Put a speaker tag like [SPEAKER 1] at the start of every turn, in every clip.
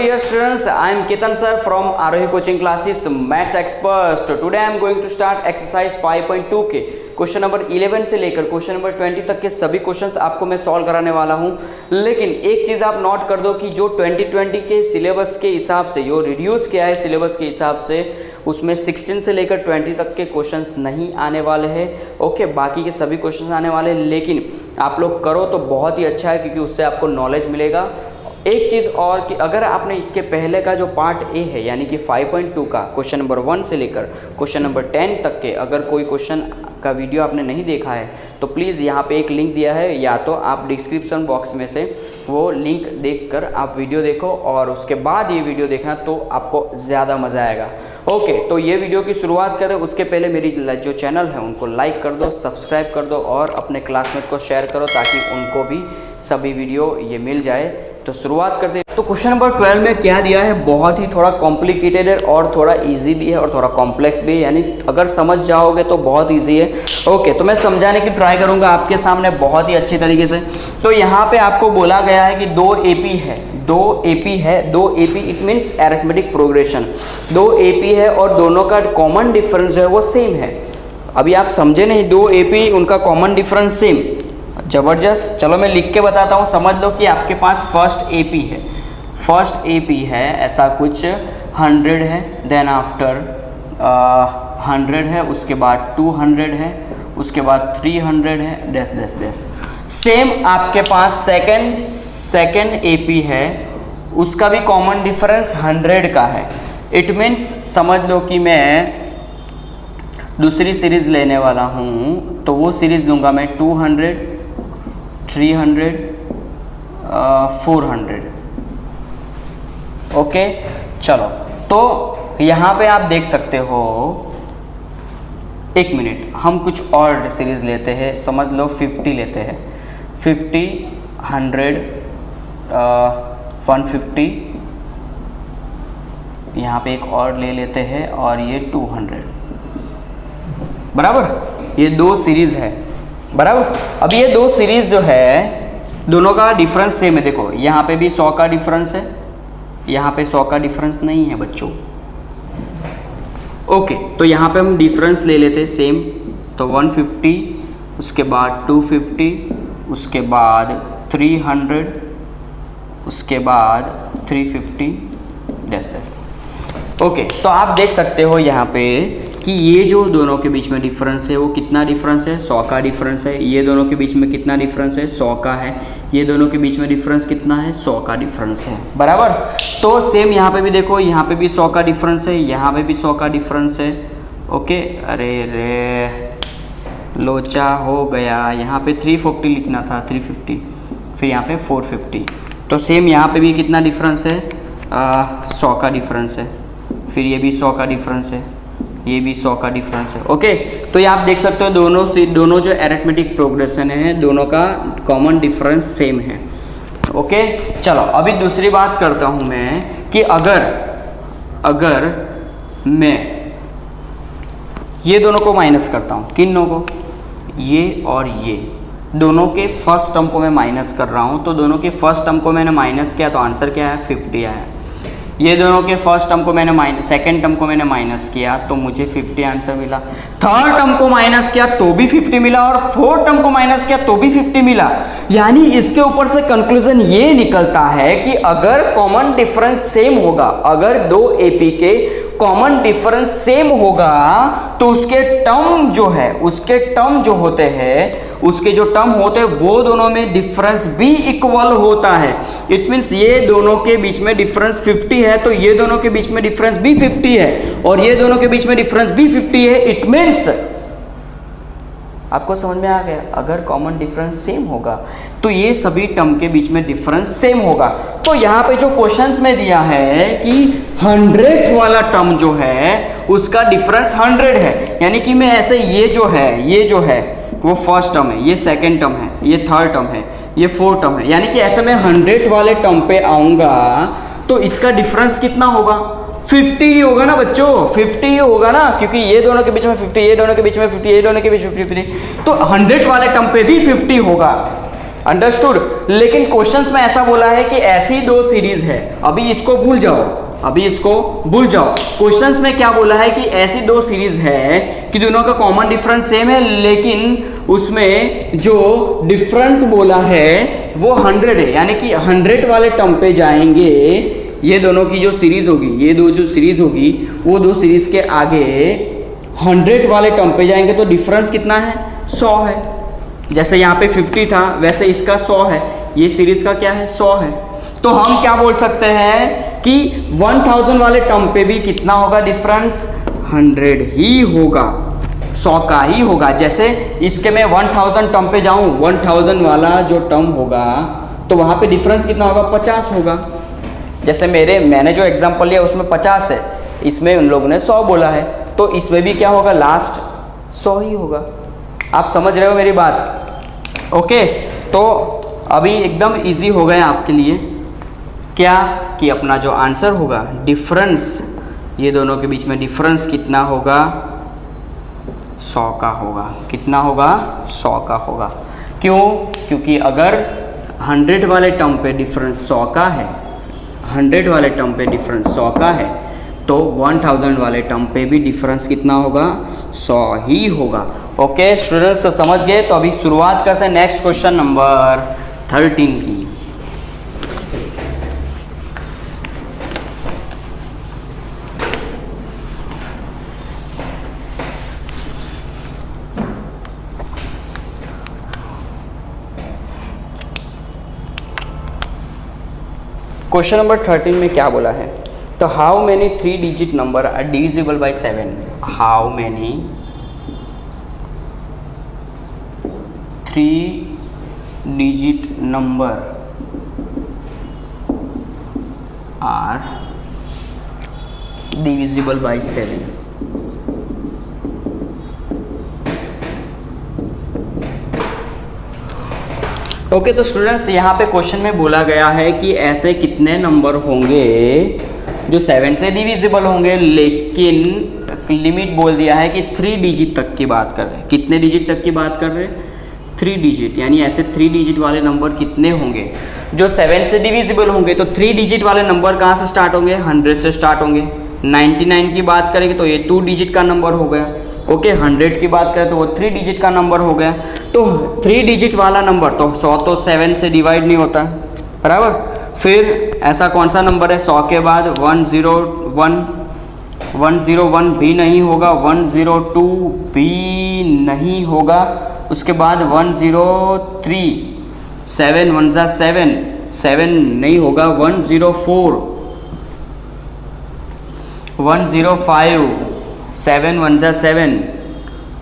[SPEAKER 1] dear students, I am Ketan sir from Arohi Coaching Classes Maths Experts. Today I am going to start exercise 5.2 के question number 11 से लेकर question number 20 तक के सभी questions आपको मैं सॉल्व कराने वाला हूं। लेकिन एक चीज़ आप नोट कर दो कि जो 2020 के सिलेबस के हिसाब से जो रिड्यूस किया है सिलेबस के हिसाब से उसमें 16 से लेकर 20 तक के क्वेश्चंस नहीं आने वाले हैं। ओके, बाकी के सभी क्वेश्चंस आने वाले हैं, लेकिन आप लोग करो तो बहुत ही अच्छा है क्योंकि उससे आपको नॉलेज मिलेगा। एक चीज़ और कि अगर आपने इसके पहले का जो पार्ट ए है यानी कि 5.2 का क्वेश्चन नंबर 1 से लेकर क्वेश्चन नंबर 10 तक के अगर कोई क्वेश्चन का वीडियो आपने नहीं देखा है तो प्लीज़ यहाँ पे एक लिंक दिया है, या तो आप डिस्क्रिप्शन बॉक्स में से वो लिंक देखकर आप वीडियो देखो और उसके बाद ये वीडियो देखना तो आपको ज़्यादा मज़ा आएगा। ओके, तो ये वीडियो की शुरुआत करें उसके पहले मेरी जो चैनल है उनको लाइक कर दो, सब्सक्राइब कर दो और अपने क्लासमेट को शेयर करो ताकि उनको भी सभी वीडियो ये मिल जाए। तो शुरुआत करते हैं। तो क्वेश्चन नंबर 12 में क्या दिया है, बहुत ही थोड़ा कॉम्प्लिकेटेड है और थोड़ा इजी भी है और थोड़ा कॉम्प्लेक्स भी है, यानी अगर समझ जाओगे तो बहुत इजी है। ओके, तो मैं समझाने की ट्राई करूंगा आपके सामने बहुत ही अच्छी तरीके से। तो यहाँ पे आपको बोला गया है कि 2 AP है, 2 AP it means arithmetic progression. 2 AP है और दोनों का कॉमन डिफरेंस जो है वो सेम है। अभी आप समझे नहीं, 2 AP उनका कॉमन डिफरेंस सेम, जबरदस्त। चलो मैं लिख के बताता हूँ, समझ लो कि आपके पास फर्स्ट AP है ऐसा कुछ 100 है, देन आफ्टर 100 है, उसके बाद 200 है, उसके बाद 300 है, डेस। सेम आपके पास सेकंड AP है, उसका भी कॉमन डिफरेंस 100 का है। इट मीन्स समझ लो कि मैं दूसरी सीरीज लेने वाला हूँ तो वो सीरीज लूँगा मैं 200, 300, 400। ओके, चलो तो यहाँ पे आप देख सकते हो, एक मिनट हम कुछ और सीरीज लेते हैं, समझ लो 50 लेते हैं, 50, 100, 150, यहाँ पे एक और ले लेते हैं और ये 200, बराबर। ये 2 सीरीज है, बराबर। अब ये 2 सीरीज जो है दोनों का डिफरेंस सेम है। देखो यहाँ पे भी 100 का डिफरेंस है, यहाँ पे 100 का डिफरेंस नहीं है बच्चों। ओके, तो यहाँ पे हम डिफरेंस ले लेते हैं सेम, तो 150, उसके बाद 250, उसके बाद 300, उसके बाद 350, डेस। ओके, तो आप देख सकते हो यहाँ पे कि ये जो दोनों के बीच में डिफरेंस है वो कितना डिफरेंस है, 100 का डिफरेंस है। ये दोनों के बीच में कितना डिफरेंस है, 100 का है। ये दोनों के बीच में डिफरेंस कितना है, 100 का डिफरेंस है, बराबर। तो सेम यहाँ पे भी देखो, यहाँ पे भी 100 का डिफरेंस है, यहाँ पे भी 100 का डिफरेंस है। ओके, अरे रे लोचा हो गया, यहाँ पे 350 लिखना था, 350, फिर यहाँ पे 450। तो सेम यहाँ पे भी कितना डिफरेंस है, 100 का डिफरेंस है, फिर ये भी 100 का डिफरेंस है, ये भी 100 का डिफरेंस है। ओके, तो ये आप देख सकते हो दोनों जो अरिथमेटिक प्रोग्रेशन है दोनों का कॉमन डिफरेंस सेम है। ओके, चलो अभी दूसरी बात करता हूं मैं कि अगर मैं ये दोनों को माइनस करता हूं, किन्नों को, ये और ये दोनों के फर्स्ट टर्म को मैं माइनस कर रहा हूं, तो दोनों के फर्स्ट टर्म को मैंने माइनस किया तो आंसर क्या है, 50 आया। ये दोनों के फर्स्ट टर्म को मैंने सेकंड टर्म को मैंने माइनस किया तो मुझे 50 आंसर मिला। थर्ड टर्म को माइनस किया तो भी 50 मिला और फोर्थ टर्म को माइनस किया तो भी 50 मिला। यानी इसके ऊपर से कंक्लूजन ये निकलता है कि अगर कॉमन डिफरेंस सेम होगा, अगर 2 AP के कॉमन डिफरेंस सेम होगा तो उसके टर्म जो होते हैं वो दोनों में डिफरेंस भी इक्वल होता है। इट मीन्स ये दोनों के बीच में डिफरेंस 50 है तो ये दोनों के बीच में डिफरेंस भी 50 है और ये दोनों के बीच में डिफरेंस भी 50 है। इट मीन्स आपको समझ में आ गया, अगर कॉमन डिफरेंस सेम होगा तो ये सभी टर्म के बीच में डिफरेंस सेम होगा। तो यहाँ पे जो क्वेश्चंस में दिया है कि 100 वाला टर्म जो है उसका डिफरेंस 100 है, यानी कि मैं ऐसे ये जो है वो फर्स्ट टर्म है, ये सेकंड टर्म है, ये थर्ड टर्म है, ये फोर्थ टर्म है, यानी कि ऐसे मैं 100 वाले टर्म पे आऊंगा तो इसका डिफरेंस कितना होगा, 50 ही होगा ना बच्चों, 50 ही होगा ना, क्योंकि ये दोनों के बीच में 50, ये दोनों के बीच में 50, ये दोनों के बीच में 50, तो 100 वाले टर्म पे भी 50 होगा। अंडरस्टूड। लेकिन क्वेश्चंस में ऐसा बोला है कि ऐसी दो सीरीज है, अभी इसको भूल जाओ, अभी इसको भूल जाओ। क्वेश्चंस में क्या बोला है कि ऐसी दो सीरीज है कि दोनों का कॉमन डिफरेंस सेम है, लेकिन उसमें जो डिफरेंस बोला है वो 100 है, यानी कि 100 वाले टर्म पे जाएंगे। ये दोनों की जो सीरीज होगी, ये दो जो सीरीज होगी, वो दो सीरीज के आगे 100 वाले टर्म पे जाएंगे तो डिफरेंस कितना है, 100 है। जैसे यहाँ पे 50 था, वैसे इसका 100 है, ये सीरीज का क्या है, 100 है। तो हम क्या बोल सकते हैं कि 1000 वाले टर्म पे भी कितना होगा डिफरेंस, 100 ही होगा, 100 का ही होगा। जैसे इसके मैं 1000 टर्म पे जाऊं, 1000 वाला जो टर्म होगा तो वहां पे डिफरेंस कितना होगा, 50 होगा। जैसे मैंने जो एग्जांपल लिया उसमें 50 है, इसमें उन लोगों ने 100 बोला है, तो इसमें भी क्या होगा, लास्ट 100 ही होगा। आप समझ रहे हो मेरी बात? ओके, तो अभी एकदम इजी हो गया आपके लिए क्या कि अपना जो आंसर होगा डिफरेंस, ये दोनों के बीच में डिफरेंस कितना होगा, 100 का होगा। कितना होगा, 100 का होगा। क्यों? क्योंकि अगर 100 वाले टर्म पे डिफरेंस 100 का है, 100 वाले टर्म पे डिफरेंस 100 का है, तो 1000 वाले टर्म पे भी डिफरेंस कितना होगा, 100 ही होगा। ओके स्टूडेंट्स, तो समझ गए। तो अभी शुरुआत करते हैं नेक्स्ट क्वेश्चन नंबर 13 की। क्वेश्चन नंबर 13 में क्या बोला है, तो how many 3 digit number are divisible by 7? How many 3 digit number are divisible by 7? Okay, तो स्टूडेंट्स यहाँ पे क्वेश्चन में बोला गया है कि ऐसे कितने नंबर होंगे जो 7 से डिविजिबल होंगे, लेकिन लिमिट बोल दिया है कि 3 डिजिट तक की बात कर रहे हैं। कितने डिजिट तक की बात कर रहे हैं, 3 डिजिट। यानी ऐसे 3 डिजिट वाले नंबर कितने होंगे जो 7 से डिविजिबल होंगे। तो 3 डिजिट वाले नंबर कहाँ से स्टार्ट होंगे, 100 से स्टार्ट होंगे। 99 की बात करेंगे तो ये 2 डिजिट का नंबर हो गया। ओके, 100 की बात करें तो वो 3 डिजिट का नंबर हो गया। तो 3 डिजिट वाला नंबर तो 100 तो 7 से डिवाइड नहीं होता, बराबर। फिर ऐसा कौन सा नंबर है 100 के बाद 101 भी नहीं होगा, 102 भी नहीं होगा, उसके बाद 103, 7 1 जा 7, 7 नहीं होगा, 104, 105, 7 1 जा 7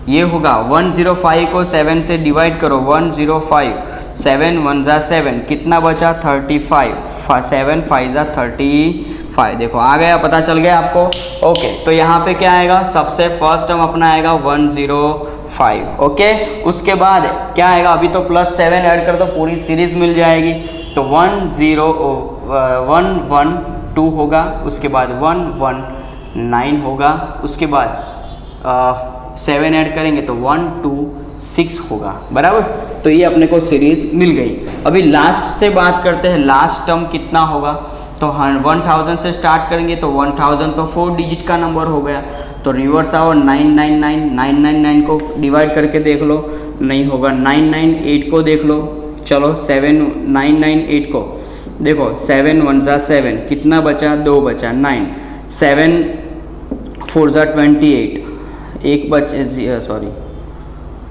[SPEAKER 1] ये होगा। 105 को 7 से डिवाइड करो, 105, 7 1 जा 7, कितना बचा, 35, 7 5 जा 35। देखो आ गया, पता चल गया आपको। ओके, तो यहाँ पे क्या आएगा, सबसे फर्स्ट टर्म अपना आएगा 105। ओके, उसके बाद क्या आएगा, अभी तो +7 ऐड कर दो पूरी सीरीज मिल जाएगी। तो 112 होगा, उसके बाद 119 होगा, उसके बाद 7 ऐड करेंगे तो 126 होगा, बराबर। तो ये अपने को सीरीज मिल गई। अभी लास्ट से बात करते हैं, लास्ट टर्म कितना होगा। तो 1000 से स्टार्ट करेंगे तो 1000 तो 4 डिजिट का नंबर हो गया। तो रिवर्स आओ, 999 को डिवाइड करके देख लो, नहीं होगा। 998 को देख लो, चलो 998 को देखो, 7 1 जा 7, कितना बचा, 2 बचा, 9, 7 4 जा 28, एक बचा, सॉरी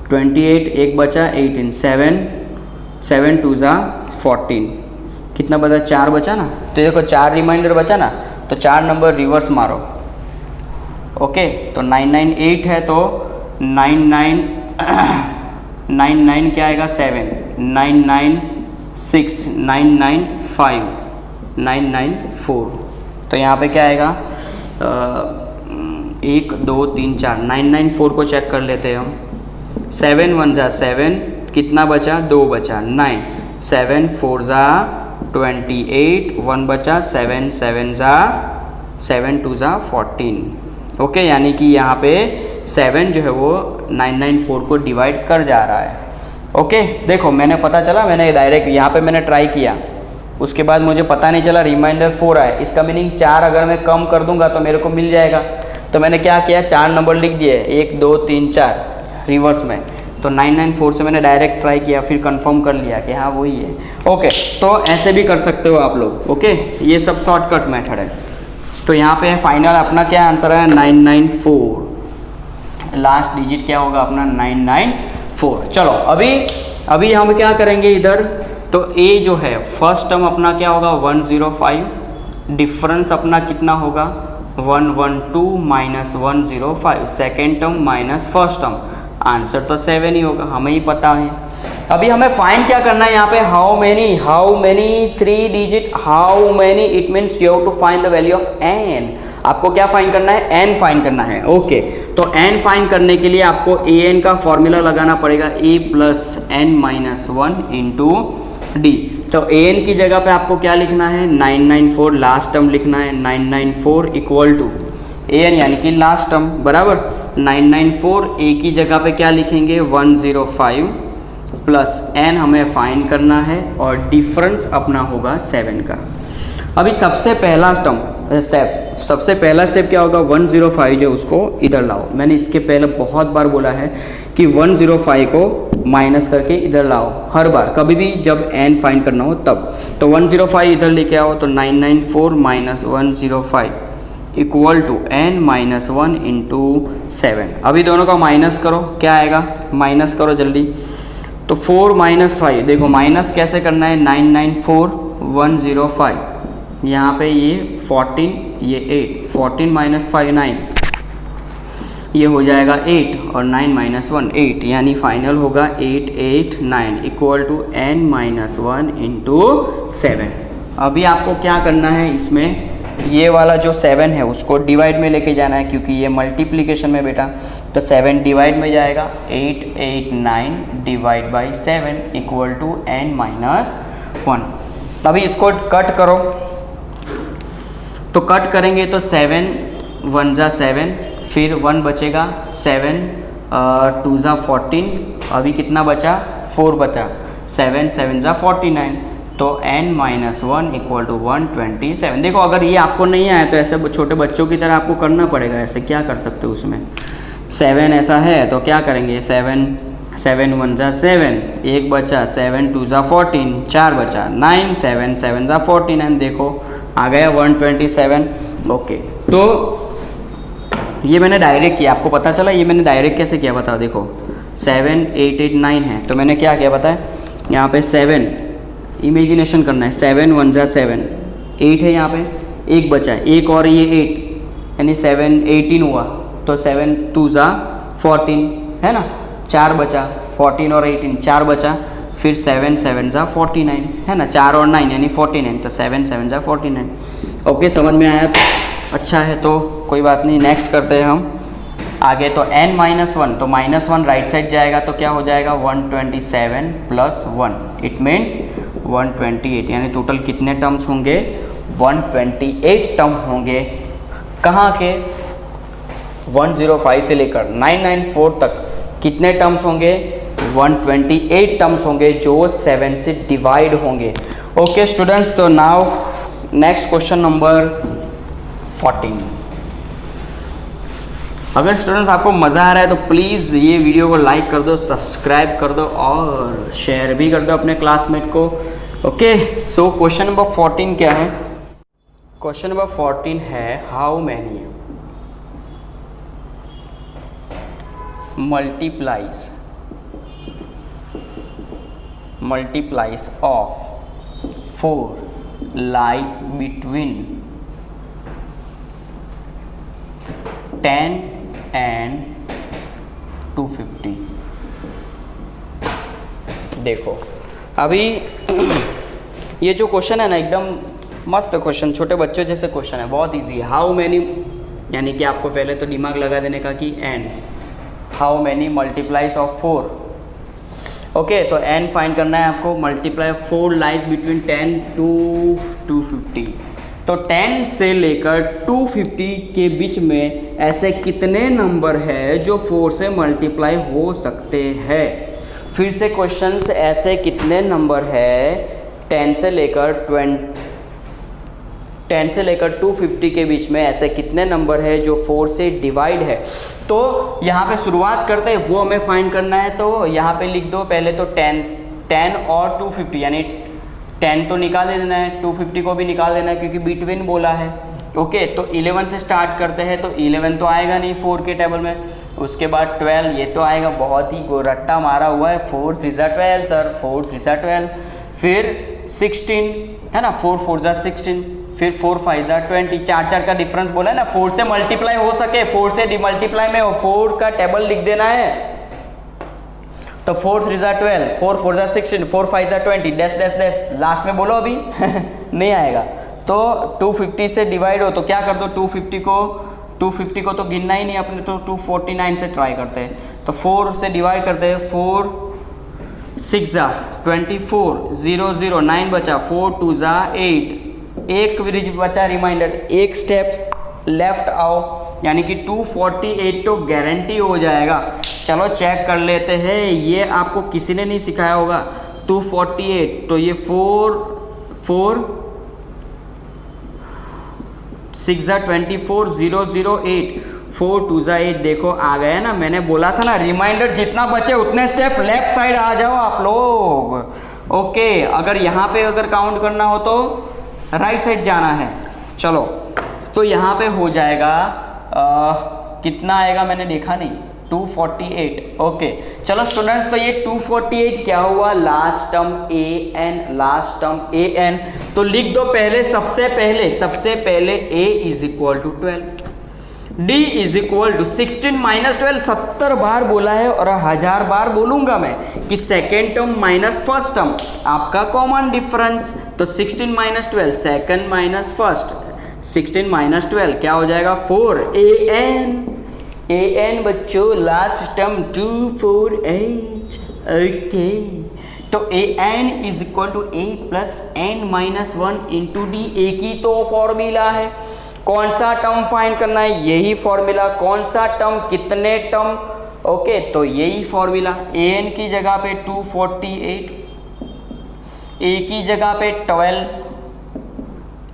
[SPEAKER 1] 28, एक बचा 18, 7 2 जा 14, कितना बचा, 4 बचा ना। तो देखो 4 रिमाइंडर बचा ना, तो 4 नंबर रिवर्स मारो। ओके, तो 998 है तो 99 क्या आएगा, 7, 996, 995, 994। तो यहाँ पे क्या आएगा, 1 2 3 4, 994 को चेक कर लेते हैं हम। 7 1 जा 7, कितना बचा, 2 बचा, 9, 7 4 जा 28, 1 बचा, 7 7 जा 7 2 जा 14। ओके, यानी कि यहाँ पे 7 जो है वो 994 को डिवाइड कर जा रहा है। ओके देखो मैंने पता चला, मैंने डायरेक्ट यहाँ पे मैंने ट्राई किया, उसके बाद मुझे पता नहीं चला, रिमाइंडर 4 आए, इसका मीनिंग 4 अगर मैं कम कर दूंगा तो मेरे को मिल जाएगा। तो मैंने क्या किया, 4 नंबर लिख दिए, 1 2 3 4 रिवर्स में। तो 994 से मैंने डायरेक्ट ट्राई किया, फिर कंफर्म कर लिया कि हाँ वही है। ओके तो ऐसे भी कर सकते हो आप लोग। ओके ये सब शॉर्टकट मेथड है। तो यहाँ पे फाइनल अपना क्या आंसर है, 994, लास्ट डिजिट क्या होगा अपना 994। चलो अभी हम क्या करेंगे इधर, तो ए जो है फर्स्ट टर्म अपना क्या होगा 105, डिफरेंस अपना कितना होगा 112 minus 105, second term minus first term, answer तो 7 ही होगा, हमें ही पता है। अभी हमें फाइंड क्या करना है यहाँ पे, how many 3 digit, how many, it means you have to find the value of n। आपको क्या फाइंड करना है, n फाइंड करना है। ओके तो n फाइंड करने के लिए आपको an का फॉर्मूला लगाना पड़ेगा, a plus n minus 1 into D. तो an की जगह पे आपको क्या लिखना है 994, लास्ट टर्म लिखना है 994 इक्वल टू an यानी कि लास्ट टर्म बराबर 994, a की जगह पे क्या लिखेंगे 105 प्लस n हमें फाइंड करना है और डिफरेंस अपना होगा 7 का। अभी सबसे पहला स्टेप क्या होगा, 105 जो उसको इधर लाओ। मैंने इसके पहले बहुत बार बोला है कि 105 को माइनस करके इधर लाओ, हर बार कभी भी जब n फाइंड करना हो तब। तो 105 इधर लेके आओ, तो 994 minus 105 equal to n minus 1 into 7। अभी दोनों का माइनस करो, क्या आएगा, माइनस करो जल्दी। तो 4 माइनस 5, देखो माइनस कैसे करना है, 994 105, यहाँ पे ये 14 ये 8, 14 माइनस 5 9, ये हो जाएगा 8 और 9 माइनस 1 8, यानी फाइनल होगा 889 equal to n minus 1 into 7। अभी आपको क्या करना है, इसमें ये वाला जो 7 है उसको डिवाइड में लेके जाना है, क्योंकि ये मल्टीप्लिकेशन में बेटा। तो 7 डिवाइड में जाएगा, 889 divide by 7 equal to n minus 1। अभी इसको कट करो, तो कट करेंगे तो 7 1 जा 7, फिर 1 बचेगा, 7 2 जा 14, अभी कितना बचा 4 बचा, 7 7 जा 49, तो n माइनस 1 इक्वल टू 127। देखो अगर ये आपको नहीं आया तो ऐसे छोटे बच्चों की तरह आपको करना पड़ेगा, ऐसे क्या कर सकते हो उसमें। 7 ऐसा है तो क्या करेंगे, 7 7 1 जा 7, 1 बचा, 7 2 जा 14, 4 बचा, 9 7 7 जा 49, देखो आ गया 127। ओके तो ये मैंने डायरेक्ट किया, आपको पता चला ये मैंने डायरेक्ट कैसे किया बताओ। देखो 7 8 8 9 है, तो मैंने क्या किया पता है, यहाँ पे 7 इमेजिनेशन करना है, 7 1 जा 7, 8 है यहाँ पे, 1 बचा है, 1 और ये 8 यानी 7 18 हुआ, तो 7 2 जा 14 है ना, 4 बचा, 14 और 18 4 बचा, फिर 7 7 जा 49 है ना, 4 और 9 यानी 49, तो 7 7 जा 49। ओके समझ में आया, तो अच्छा है, तो कोई बात नहीं, नेक्स्ट करते हैं हम आगे। तो n माइनस 1, तो माइनस 1 राइट साइड जाएगा तो क्या हो जाएगा 127 प्लस 1, इट मीन्स 128, यानी टोटल कितने टर्म्स होंगे 128 टर्म होंगे। कहाँ के 105 से लेकर 994 तक कितने टर्म्स होंगे 128 टर्म्स होंगे जो 7 से डिवाइड होंगे। ओके स्टूडेंट्स, तो नाउ नेक्स्ट क्वेश्चन नंबर 14। अगर स्टूडेंट्स आपको मज़ा आ रहा है तो प्लीज़ ये वीडियो को लाइक कर दो, सब्सक्राइब कर दो और शेयर भी कर दो अपने क्लासमेट को। ओके सो क्वेश्चन नंबर 14 क्या है, क्वेश्चन नंबर 14 है how many multiplies of 4 lie between 10 and 250। देखो अभी ये जो क्वेश्चन है ना एकदम मस्त क्वेश्चन, छोटे बच्चों जैसे क्वेश्चन है, बहुत इजी है। हाउ मैनी यानी कि आपको पहले तो दिमाग लगा देने का कि N, how many multiplies of 4। Okay तो एन फाइंड करना है आपको, मल्टीप्लाई 4 लाइज बिटवीन 10 टू 250। तो 10 से लेकर 250 के बीच में ऐसे कितने नंबर है जो 4 से मल्टीप्लाई हो सकते हैं। फिर से क्वेश्चंस ऐसे कितने नंबर है 10 से लेकर 250 के बीच में ऐसे कितने नंबर है जो 4 से डिवाइड है। तो यहाँ पे शुरुआत करते हैं, वो हमें फाइंड करना है। तो यहाँ पे लिख दो पहले तो 10 और 250, यानी 10 तो निकाल देना है, 250 को भी निकाल देना है क्योंकि बिटवीन बोला है। ओके, तो 11 से स्टार्ट करते हैं। तो 11 तो आएगा नहीं 4 के टेबल में, उसके बाद 12 ये तो आएगा, बहुत ही रट्टा मारा हुआ है, 4 3 12 सर, 4 3 12, फिर 16 है ना, 4 4 16, फिर 4 5 20, 4 का डिफरेंस बोला है ना, 4 से मल्टीप्लाई हो सके, 4 से डिमल्टीप्लाई में हो, 4 का टेबल लिख देना है। तो 4 3 12, 4 4 16, 4 5 20, डैश डैश डैश, लास्ट में बोलो अभी नहीं आएगा। तो 250 से डिवाइड हो तो क्या कर दो, 250 को तो गिनना ही नहीं अपने, तो 249 से ट्राई करते हैं। तो 4 से डिवाइड करते हैं, 4 6 24, 0 0 9 बचा, 4 2 8, एक बचा रिमाइंडर, एक स्टेप लेफ्ट आओ, यानी कि 248 तो गारंटी हो जाएगा। चलो चेक कर लेते हैं, ये आपको किसी ने नहीं सिखाया होगा। 248 तो ये 4 6 24, 0 0 8, 4 2 8, देखो आ गया ना, मैंने बोला था ना रिमाइंडर जितना बचे उतने स्टेप लेफ्ट साइड आ जाओ आप लोग। ओके, अगर यहाँ पे अगर काउंट करना हो तो राइट साइड जाना है। चलो तो यहाँ पे हो जाएगा कितना आएगा मैंने देखा नहीं, 248। ओके चलो स्टूडेंट्स, तो ये 248 क्या हुआ, last term an, last term an। तो लिख दो पहले, सबसे पहले a is equal to 12, d is equal to 16 minus 12, 70 बार बोला है और 1000 बार बोलूंगा मैं कि second term minus first term आपका कॉमन डिफरेंस। तो 16 minus 12, second minus first, 16 minus 12 क्या हो जाएगा, 4 an बच्चों, लास्ट टर्म 248। ओके, तो an is equal to a plus n minus 1 into D, एक ही तो फॉर्मूला है। कौन सा टर्म फाइंड करना है, यही फॉर्मूला, कौन सा टर्म कितने टर्म। ओके, तो यही फॉर्मूला, an की जगह पे 248, a की जगह पे 12,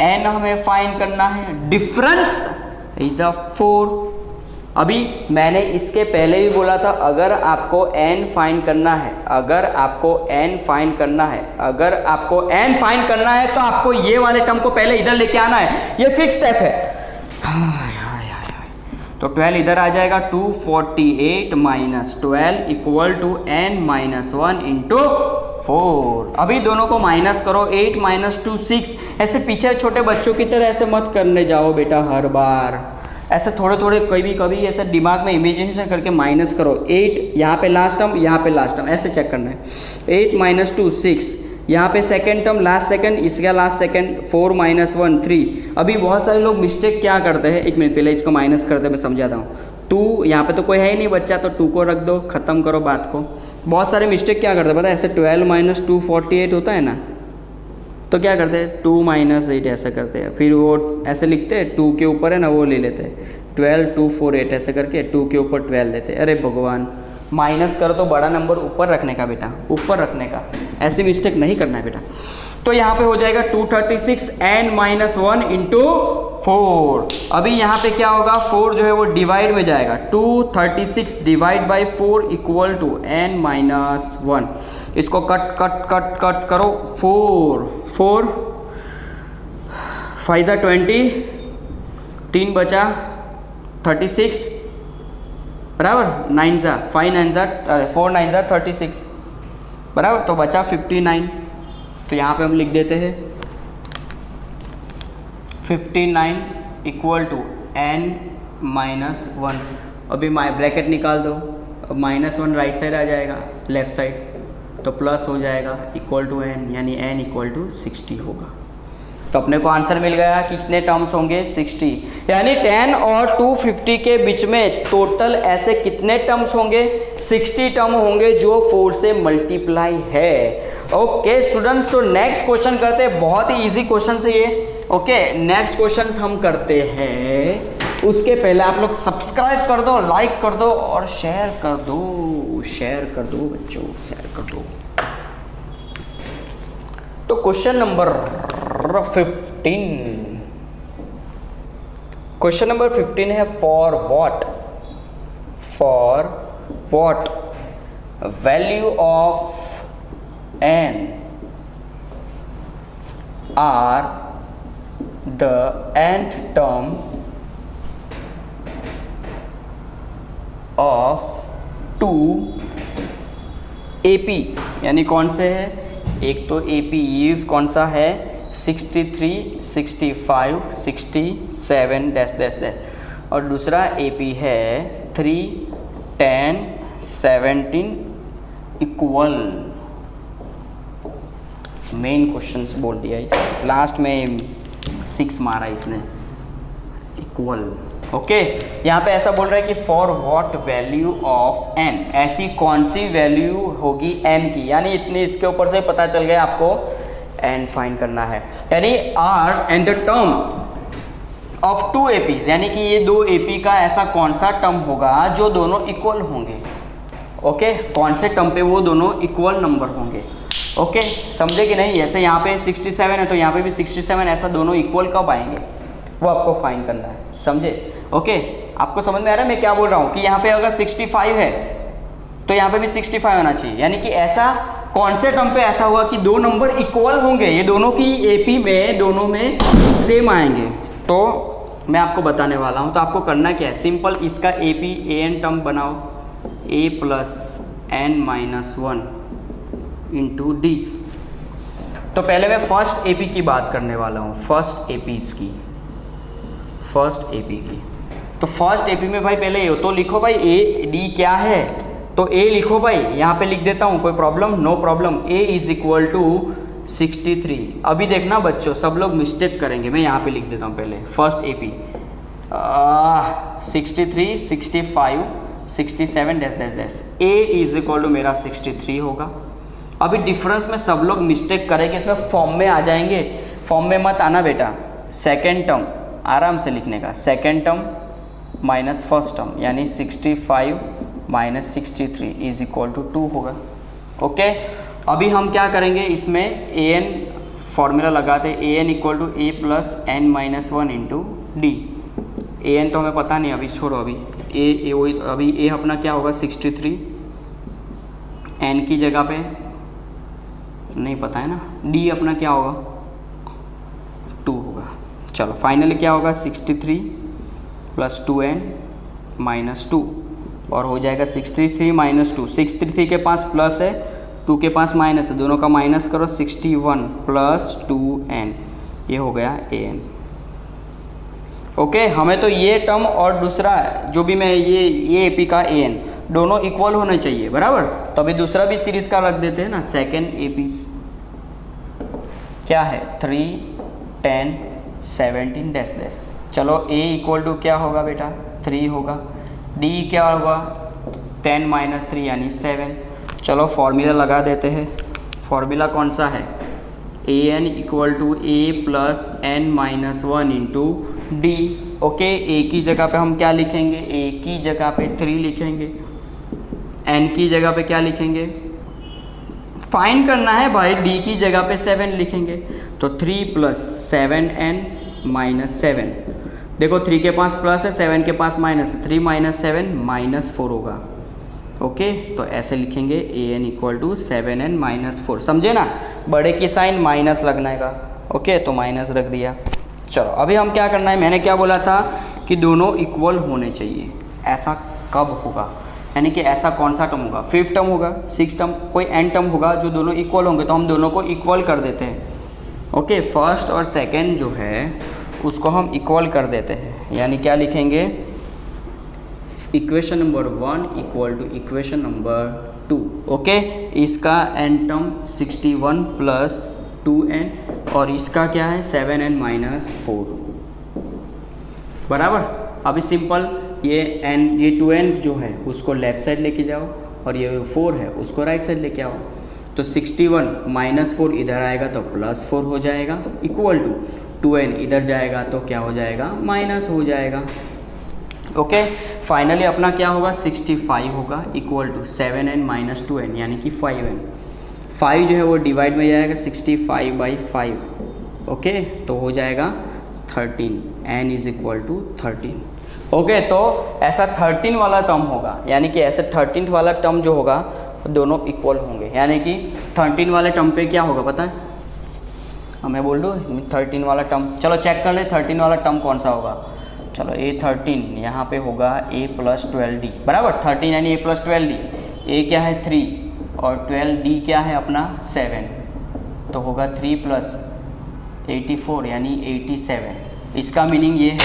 [SPEAKER 1] n हमें फाइंड करना है, डिफरेंस इज अ 4। अभी मैंने इसके पहले भी बोला था, अगर आपको n फाइंड करना है, अगर आपको n फाइंड करना है तो आपको ये वाले टर्म को पहले इधर लेके आना है, ये फिक्स स्टेप है। तो 12 इधर आ जाएगा, 248 minus 12 equal to n minus 1 into 4। अभी दोनों को माइनस करो, 8 माइनस 2 6, ऐसे पीछे छोटे बच्चों की तरह ऐसे मत करने जाओ बेटा, हर बार ऐसे थोड़े थोड़े कभी ऐसे दिमाग में इमेजिनेशन करके माइनस करो। 8 यहाँ पे लास्ट टर्म, यहाँ पे लास्ट टर्म, ऐसे चेक करना है। 8 माइनस 2 6, यहाँ पे सेकेंड टर्म लास्ट सेकेंड, इसका लास्ट सेकेंड, 4 माइनस 1 3। अभी बहुत सारे लोग मिस्टेक क्या करते हैं, एक मिनट पहले इसको माइनस करते हैं, मैं समझाता हूँ। 2 यहाँ पे तो कोई है ही नहीं बच्चा, तो 2 को रख दो, ख़त्म करो बात को। बहुत सारे मिस्टेक क्या करते हैं पता है, ऐसे 12 माइनस 248 होता है ना, तो क्या करते हैं 2 माइनस 8 ऐसा करते हैं, फिर वो ऐसे लिखते हैं 2 के ऊपर है ना वो ले लेते हैं 12 2 4 8 ऐसे करके 2 के ऊपर 12 देते हैं। अरे भगवान, माइनस करो तो बड़ा नंबर ऊपर रखने का बेटा, ऊपर रखने का, ऐसी मिस्टेक नहीं करना है बेटा। तो यहाँ पे हो जाएगा 236 n माइनस 1 इंटू 4। अभी यहाँ पे क्या होगा, 4 जो है वो डिवाइड में जाएगा, 236 divide by 4 equal to n minus 1। इसको कट कट कट कट करो, 4 5 20, 3 बचा 36 बराबर, 9 5 9 4 9 36 बराबर, तो बचा 59। तो यहाँ पे हम लिख देते हैं 59 इक्वल टू n माइनस 1। अभी ब्रैकेट निकाल दो, अब माइनस 1 राइट साइड आ जाएगा, लेफ्ट साइड तो प्लस हो जाएगा इक्वल टू n, यानी n इक्वल टू 60 होगा। तो अपने को आंसर मिल गया कि कितने टर्म्स होंगे, 60। यानी 10 और 250 के बीच में टोटल ऐसे कितने टर्म्स होंगे, 60 टर्म होंगे जो 4 से मल्टीप्लाई है। ओके स्टूडेंट्स, तो नेक्स्ट क्वेश्चन करते हैं, बहुत ही इजी क्वेश्चन है ये। ओके नेक्स्ट क्वेश्चन हम करते हैं उसके पहले आप लोग सब्सक्राइब कर दो, लाइक कर दो और शेयर कर दो, शेयर कर दो बच्चों, शेयर कर दो। तो क्वेश्चन नंबर 15, क्वेश्चन नंबर 15 है for what value of n are the nth term of 2 AP, यानी कौन से है, एक तो AP इज कौन सा है 63, 65, 67 डैश डैश डैश, और दूसरा AP है 3, 10, 17 इक्वल। मेन क्वेश्चंस बोल दिया इसे, लास्ट में 6 मारा इसने, इक्वल। ओके, यहाँ पे ऐसा बोल रहा है कि for what value of n, ऐसी कौन सी वैल्यू होगी n की, यानी इतनी, इसके ऊपर से पता चल गया आपको n फाइंड करना है, यानी r and the term of 2 APs, यानी कि ये 2 AP का ऐसा कौन सा टर्म होगा जो दोनों इक्वल होंगे। ओके, कौन से टर्म पे वो दोनों इक्वल नंबर होंगे। ओके, समझे कि नहीं, जैसे यहाँ पे 67 है तो यहाँ पे भी 67, ऐसा दोनों इक्वल कब आएंगे वो आपको फाइंड करना है, समझे। ओके, आपको समझ में आ रहा है मैं क्या बोल रहा हूँ कि यहाँ पे अगर 65 है तो यहाँ पे भी 65 होना चाहिए, यानी कि ऐसा कौन से टर्म पे ऐसा हुआ कि दो नंबर इक्वल होंगे, ये दोनों की AP में दोनों में सेम आएंगे। तो मैं आपको बताने वाला हूँ, तो आपको करना क्या है, सिंपल इसका AP AN टर्म बनाओ, A plus n minus 1 into D. तो पहले मैं फर्स्ट AP की बात करने वाला हूँ, फर्स्ट APs की, फर्स्ट AP की। तो फर्स्ट AP में भाई पहले तो लिखो भाई A D क्या है, तो A लिखो भाई, यहाँ पे लिख देता हूँ, कोई problem, no problem. A is equal to 63। अभी देखना बच्चों, सब लोग मिस्टेक करेंगे, मैं यहाँ पे लिख देता हूँ पहले first AP 63, 65, 67 dash dash dash, A is equal to मेरा 63 होगा। अभी डिफरेंस में सब लोग मिस्टेक करेंगे, इसमें फॉर्म में आ जाएंगे, फॉर्म में मत आना बेटा, सेकेंड टर्म आराम से लिखने का, second term minus first term, यानी 65 माइनस 63 इज इक्वल टू 2 होगा। ओके, अभी हम क्या करेंगे, इसमें AN फॉर्मूला लगाते, AN equal to A plus n minus 1 into D. AN तो हमें पता नहीं, अभी छोड़ो, अभी अभी A अपना क्या होगा 63, n की जगह पे नहीं पता है ना, D अपना क्या होगा 2 होगा। चलो फाइनली क्या होगा 63 प्लस 2n माइनस 2, और हो जाएगा 63 माइनस 2, 63 के पास प्लस है, 2 के पास माइनस है, दोनों का माइनस करो, 61 प्लस 2n, ये हो गया AN। ओके, हमें तो ये टर्म और दूसरा जो भी मैं ये AP का AN दोनों इक्वल होने चाहिए, बराबर। तो अभी दूसरा भी सीरीज का रख देते हैं ना, सेकेंड APs क्या है 3, 10, 17 डैश डैश। चलो A इक्वल टू क्या होगा बेटा 3 होगा, D क्या होगा 10 माइनस 3 यानी 7। चलो फॉर्मूला लगा देते हैं, फॉर्मूला कौन सा है, AN equal to A plus n minus 1 into D. Okay, A की जगह पे हम क्या लिखेंगे, A की जगह पे 3 लिखेंगे, n की जगह पे क्या लिखेंगे, फाइंड करना है भाई, D की जगह पे 7 लिखेंगे, तो 3 प्लस 7n माइनस 7, देखो 3 के पास प्लस है, 7 के पास माइनस, 3 माइनस 7 माइनस 4 होगा। ओके, तो ऐसे लिखेंगे AN equal to 7n minus 4, समझे ना, बड़े की साइन माइनस लगना है। ओके, तो माइनस रख दिया। चलो अभी हम क्या करना है, मैंने क्या बोला था कि दोनों इक्वल होने चाहिए, ऐसा कब होगा, यानी कि ऐसा कौन सा टर्म होगा, 5th टर्म होगा, 6th टर्म, कोई n टर्म होगा जो दोनों इक्वल होंगे, तो हम दोनों को इक्वल कर देते हैं। ओके, फर्स्ट और सेकंड जो है उसको हम इक्वल कर देते हैं, यानी क्या लिखेंगे, equation number 1 equal to equation number 2। Okay, इसका n टर्म 61 प्लस 2n और इसका क्या है 7n माइनस 4, बराबर। अभी सिंपल ये ये 2n जो है उसको लेफ्ट साइड लेके जाओ और ये 4 है उसको राइट साइड लेके आओ, तो 61 माइनस 4 इधर आएगा तो प्लस 4 हो जाएगा, इक्वल टू 2n इधर जाएगा तो क्या हो जाएगा, माइनस हो जाएगा। ओके, फाइनली अपना क्या होगा 65 होगा equal to 7n minus 2n यानी कि 5n। 5 जो है वो डिवाइड में जाएगा 65/5, ओके, तो हो जाएगा 13, n is equal to 13। Okay, तो ऐसा 13 वाला टर्म होगा, यानी कि ऐसे 13 वाला टर्म जो होगा दोनों इक्वल होंगे, यानी कि 13 वाले टर्म पे क्या होगा पता है, मैं बोल दूँ 13 वाला टर्म, चलो चेक कर ले 13 वाला टर्म कौन सा होगा। चलो A13 यहाँ पे होगा a + 12d बराबर, 13 यानी a + 12d, a क्या है 3 और 12d क्या है अपना 7, तो होगा 3 + 84 यानी 87। इसका मीनिंग ये है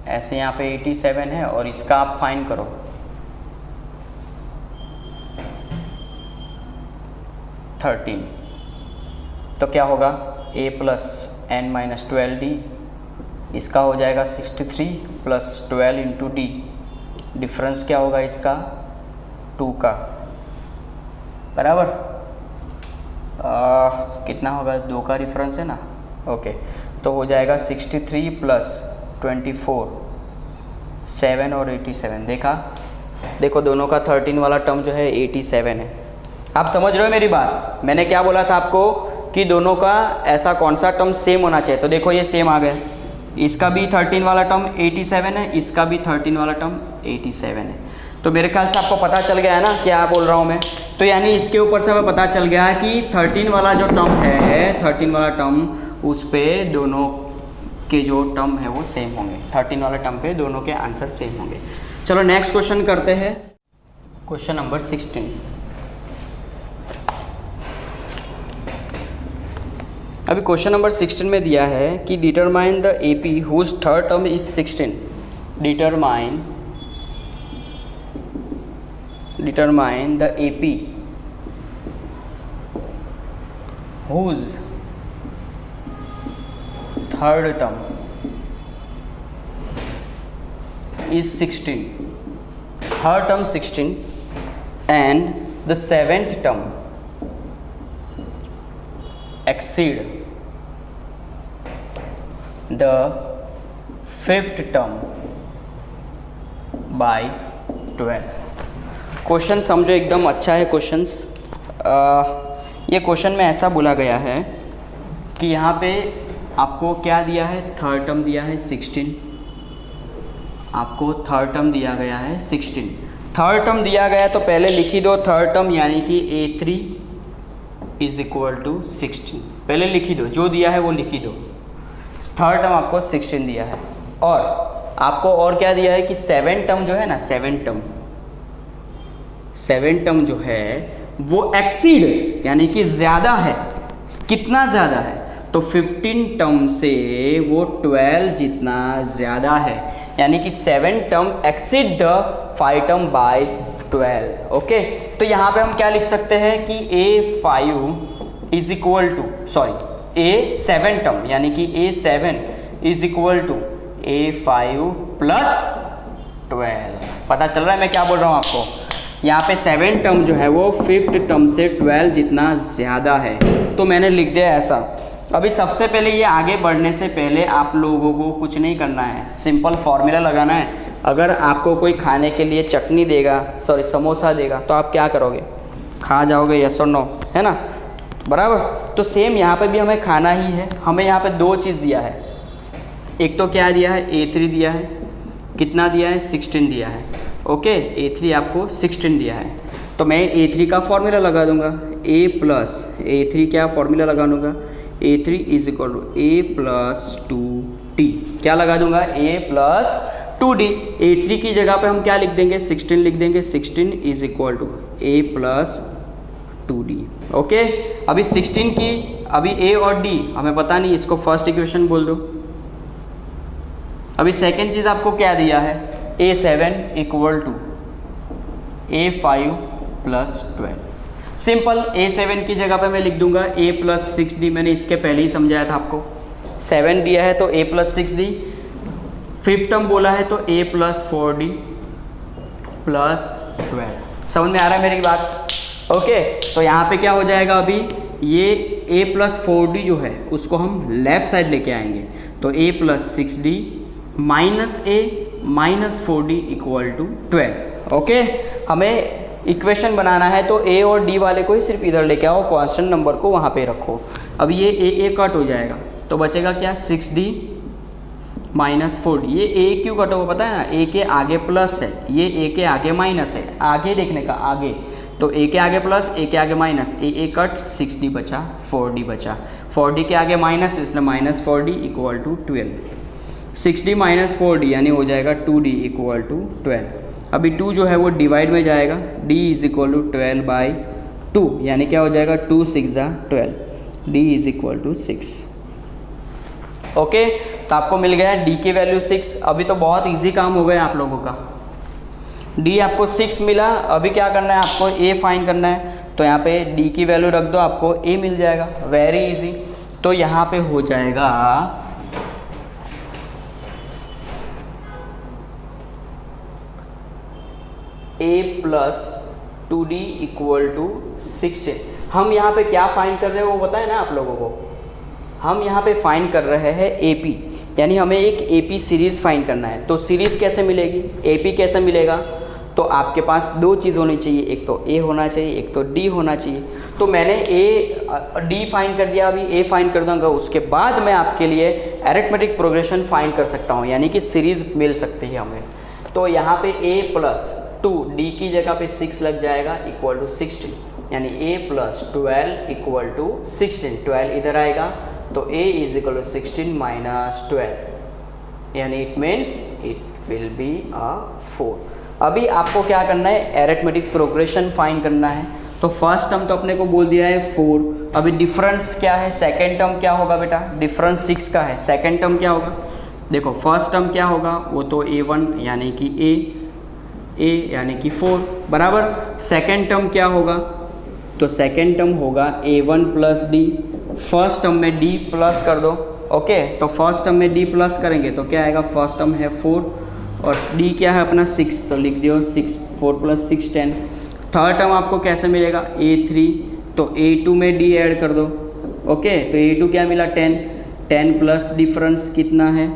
[SPEAKER 1] ऐसे यहाँ पे 87 है और इसका आप फाइंड करो, तो क्या होगा a + n - 12d, इसका हो जाएगा 63 + 12 × d, डिफरेंस क्या होगा इसका 2 का बराबर, कितना होगा 2 का डिफरेंस है ना, ओके, तो हो जाएगा 63 + 24 7 और 87। देखो दोनों का 13 वाला टर्म जो है 87 है। आप समझ रहे हो मेरी बात, मैंने क्या बोला था आपको कि दोनों का ऐसा कौन सा टर्म सेम होना चाहिए, तो देखो ये सेम आ गया, इसका भी 13 वाला टर्म 87 है, इसका भी 13 वाला टर्म 87 है, तो मेरे ख्याल से आपको पता चल गया है ना क्या बोल रहा हूँ मैं, तो यानी इसके ऊपर से हमें पता चल गया है कि 13 वाला जो टर्म है 13 वाला टर्म उस पर दोनों के जो टर्म है वो सेम होंगे, 13 वाला टर्म पे दोनों के आंसर सेम होंगे। चलो नेक्स्ट क्वेश्चन करते हैं, क्वेश्चन नंबर 16। अभी क्वेश्चन नंबर 16 में दिया है कि determine the AP whose third term is 16, determine the AP whose third term is 16, third term 16 and the seventh term exceed the fifth term by 12। Question समझो एकदम अच्छा है क्वेश्चंस। ये क्वेश्चन में ऐसा बोला गया है कि यहाँ पे आपको क्या दिया है, थर्ड टर्म दिया है 16, आपको थर्ड टर्म दिया गया है 16, थर्ड टर्म दिया गया है तो पहले लिखी दो थर्ड टर्म यानी कि A3 इज इक्वल टू 16, पहले लिखी दो, जो दिया है वो लिखी दो, थर्ड टर्म आपको 16 दिया है, और आपको और क्या दिया है कि सेवन टर्म जो है ना, सेवन टर्म जो है वो एक्सीड यानी कि ज़्यादा है, कितना ज़्यादा है, तो 15 टर्म से वो 12 जितना ज़्यादा है, यानी कि 7 term exceed the 5 term by 12। Okay, तो यहाँ पे हम क्या लिख सकते हैं कि A5 is equal to A7 term यानी कि A7 is equal to A5 + 12। पता चल रहा है मैं क्या बोल रहा हूँ आपको, यहाँ पे 7 टर्म जो है वो 5th टर्म से 12 जितना ज़्यादा है, तो मैंने लिख दिया ऐसा। अभी सबसे पहले ये आगे बढ़ने से पहले आप लोगों को कुछ नहीं करना है, सिंपल फॉर्मूला लगाना है। अगर आपको कोई खाने के लिए चटनी देगा, समोसा देगा, तो आप क्या करोगे, खा जाओगे, यस और नो, है ना, बराबर। तो सेम यहाँ पे भी हमें खाना ही है, हमें यहाँ पे दो चीज़ दिया है, एक तो क्या दिया है A3 दिया है, कितना दिया है 16 दिया है, ओके, A3 आपको 16 दिया है, तो मैं A3 का फॉर्मूला लगा दूंगा, A3 क्या फॉर्मूला लगा दूंगा, A3 is equal to A + 2D, क्या लगा दूंगा A + 2D। A3 की जगह पे हम क्या लिख देंगे 16 लिख देंगे, 16 is equal to A + 2D। Okay, अभी 16 की अभी A और D हमें पता नहीं, इसको फर्स्ट इक्वेशन बोल दो। अभी सेकेंड चीज़ आपको क्या दिया है A7 equal to A5 + 12। Simple A7 की जगह पे मैं लिख दूंगा A + 6D, मैंने इसके पहले ही समझाया था आपको, 7 दिया है तो A + 6D, 5th टर्म बोला है तो A + 4D + 12। समझ में आ रहा है मेरी बात? ओके, तो यहाँ पे क्या हो जाएगा, अभी ये a प्लस 4d जो है उसको हम लेफ्ट साइड लेके आएंगे, तो a plus 6d minus a minus 4d equal to 12। Okay, हमें इक्वेशन बनाना है तो a और d वाले को ही सिर्फ इधर लेके आओ, कांस्टेंट नंबर को वहाँ पे रखो। अब ये a कट हो जाएगा तो बचेगा क्या, 6d माइनस 4d। ये a क्यों कट होगा पता है ना, a के आगे प्लस है, ये a के आगे माइनस है, आगे देखने का आगे, तो a के आगे प्लस a के आगे माइनस, a कट 6d बचा 4d बचा, 4d के आगे माइनस इसलिए minus 4d equal to 12। 6d minus 4d यानी हो जाएगा 2d इक्वल टू 12। अभी 2 जो है वो डिवाइड में जाएगा, d is equal to 12 by 2 यानी क्या हो जाएगा 2 6 12, d is equal to 6। Okay, तो आपको मिल गया d की वैल्यू 6। अभी तो बहुत इजी काम हो गया आप लोगों का, d आपको 6 मिला। अभी क्या करना है आपको, a फाइंड करना है, तो यहाँ पे d की वैल्यू रख दो, आपको a मिल जाएगा, वेरी इजी। तो यहाँ पे हो जाएगा a plus 2d equal to 16। हम यहाँ पे क्या फाइंड कर रहे हैं वो पता है ना आप लोगों को, हम यहाँ पे फाइंड कर रहे हैं AP, यानी हमें एक AP सीरीज़ फाइंड करना है। तो सीरीज़ कैसे मिलेगी, AP कैसे मिलेगा, तो आपके पास दो चीज़ होनी चाहिए, एक तो A होना चाहिए, एक तो D होना चाहिए। तो मैंने D फाइंड कर दिया, अभी A फाइंड कर दूँगा, उसके बाद मैं आपके लिए अरिथमेटिक प्रोग्रेशन फाइंड कर सकता हूँ, यानी कि सीरीज़ मिल सकती है हमें। तो यहाँ पे A प्लस 2 D की जगह पे 6 लग जाएगा इक्वल टू 16, यानी A प्लस 12 इक्वल टू 16। 12 इधर आएगा तो A is equal to 16 minus 12, यानी it means it will be 4। अभी आपको क्या करना है, अरिथमेटिक प्रोग्रेशन फाइंड करना है। तो फर्स्ट टर्म तो अपने को बोल दिया है 4। अभी डिफरेंस क्या है, सेकेंड टर्म क्या होगा बेटा, डिफरेंस 6 का है, सेकेंड टर्म क्या होगा, देखो फर्स्ट टर्म क्या होगा, वो तो A1 यानी कि A यानी कि 4 बराबर। सेकेंड टर्म क्या होगा, तो सेकेंड टर्म होगा A1 plus D, first term में D प्लस कर दो। ओके, तो फर्स्ट टर्म में D प्लस करेंगे तो क्या आएगा, फर्स्ट टर्म है 4 और D क्या है अपना 6, तो लिख दियो 6, 4 प्लस 6 10। थर्ड टर्म आपको कैसे मिलेगा, A3, तो A2 में D ऐड कर दो। ओके, तो A2 क्या मिला 10, 10 प्लस डिफरेंस कितना है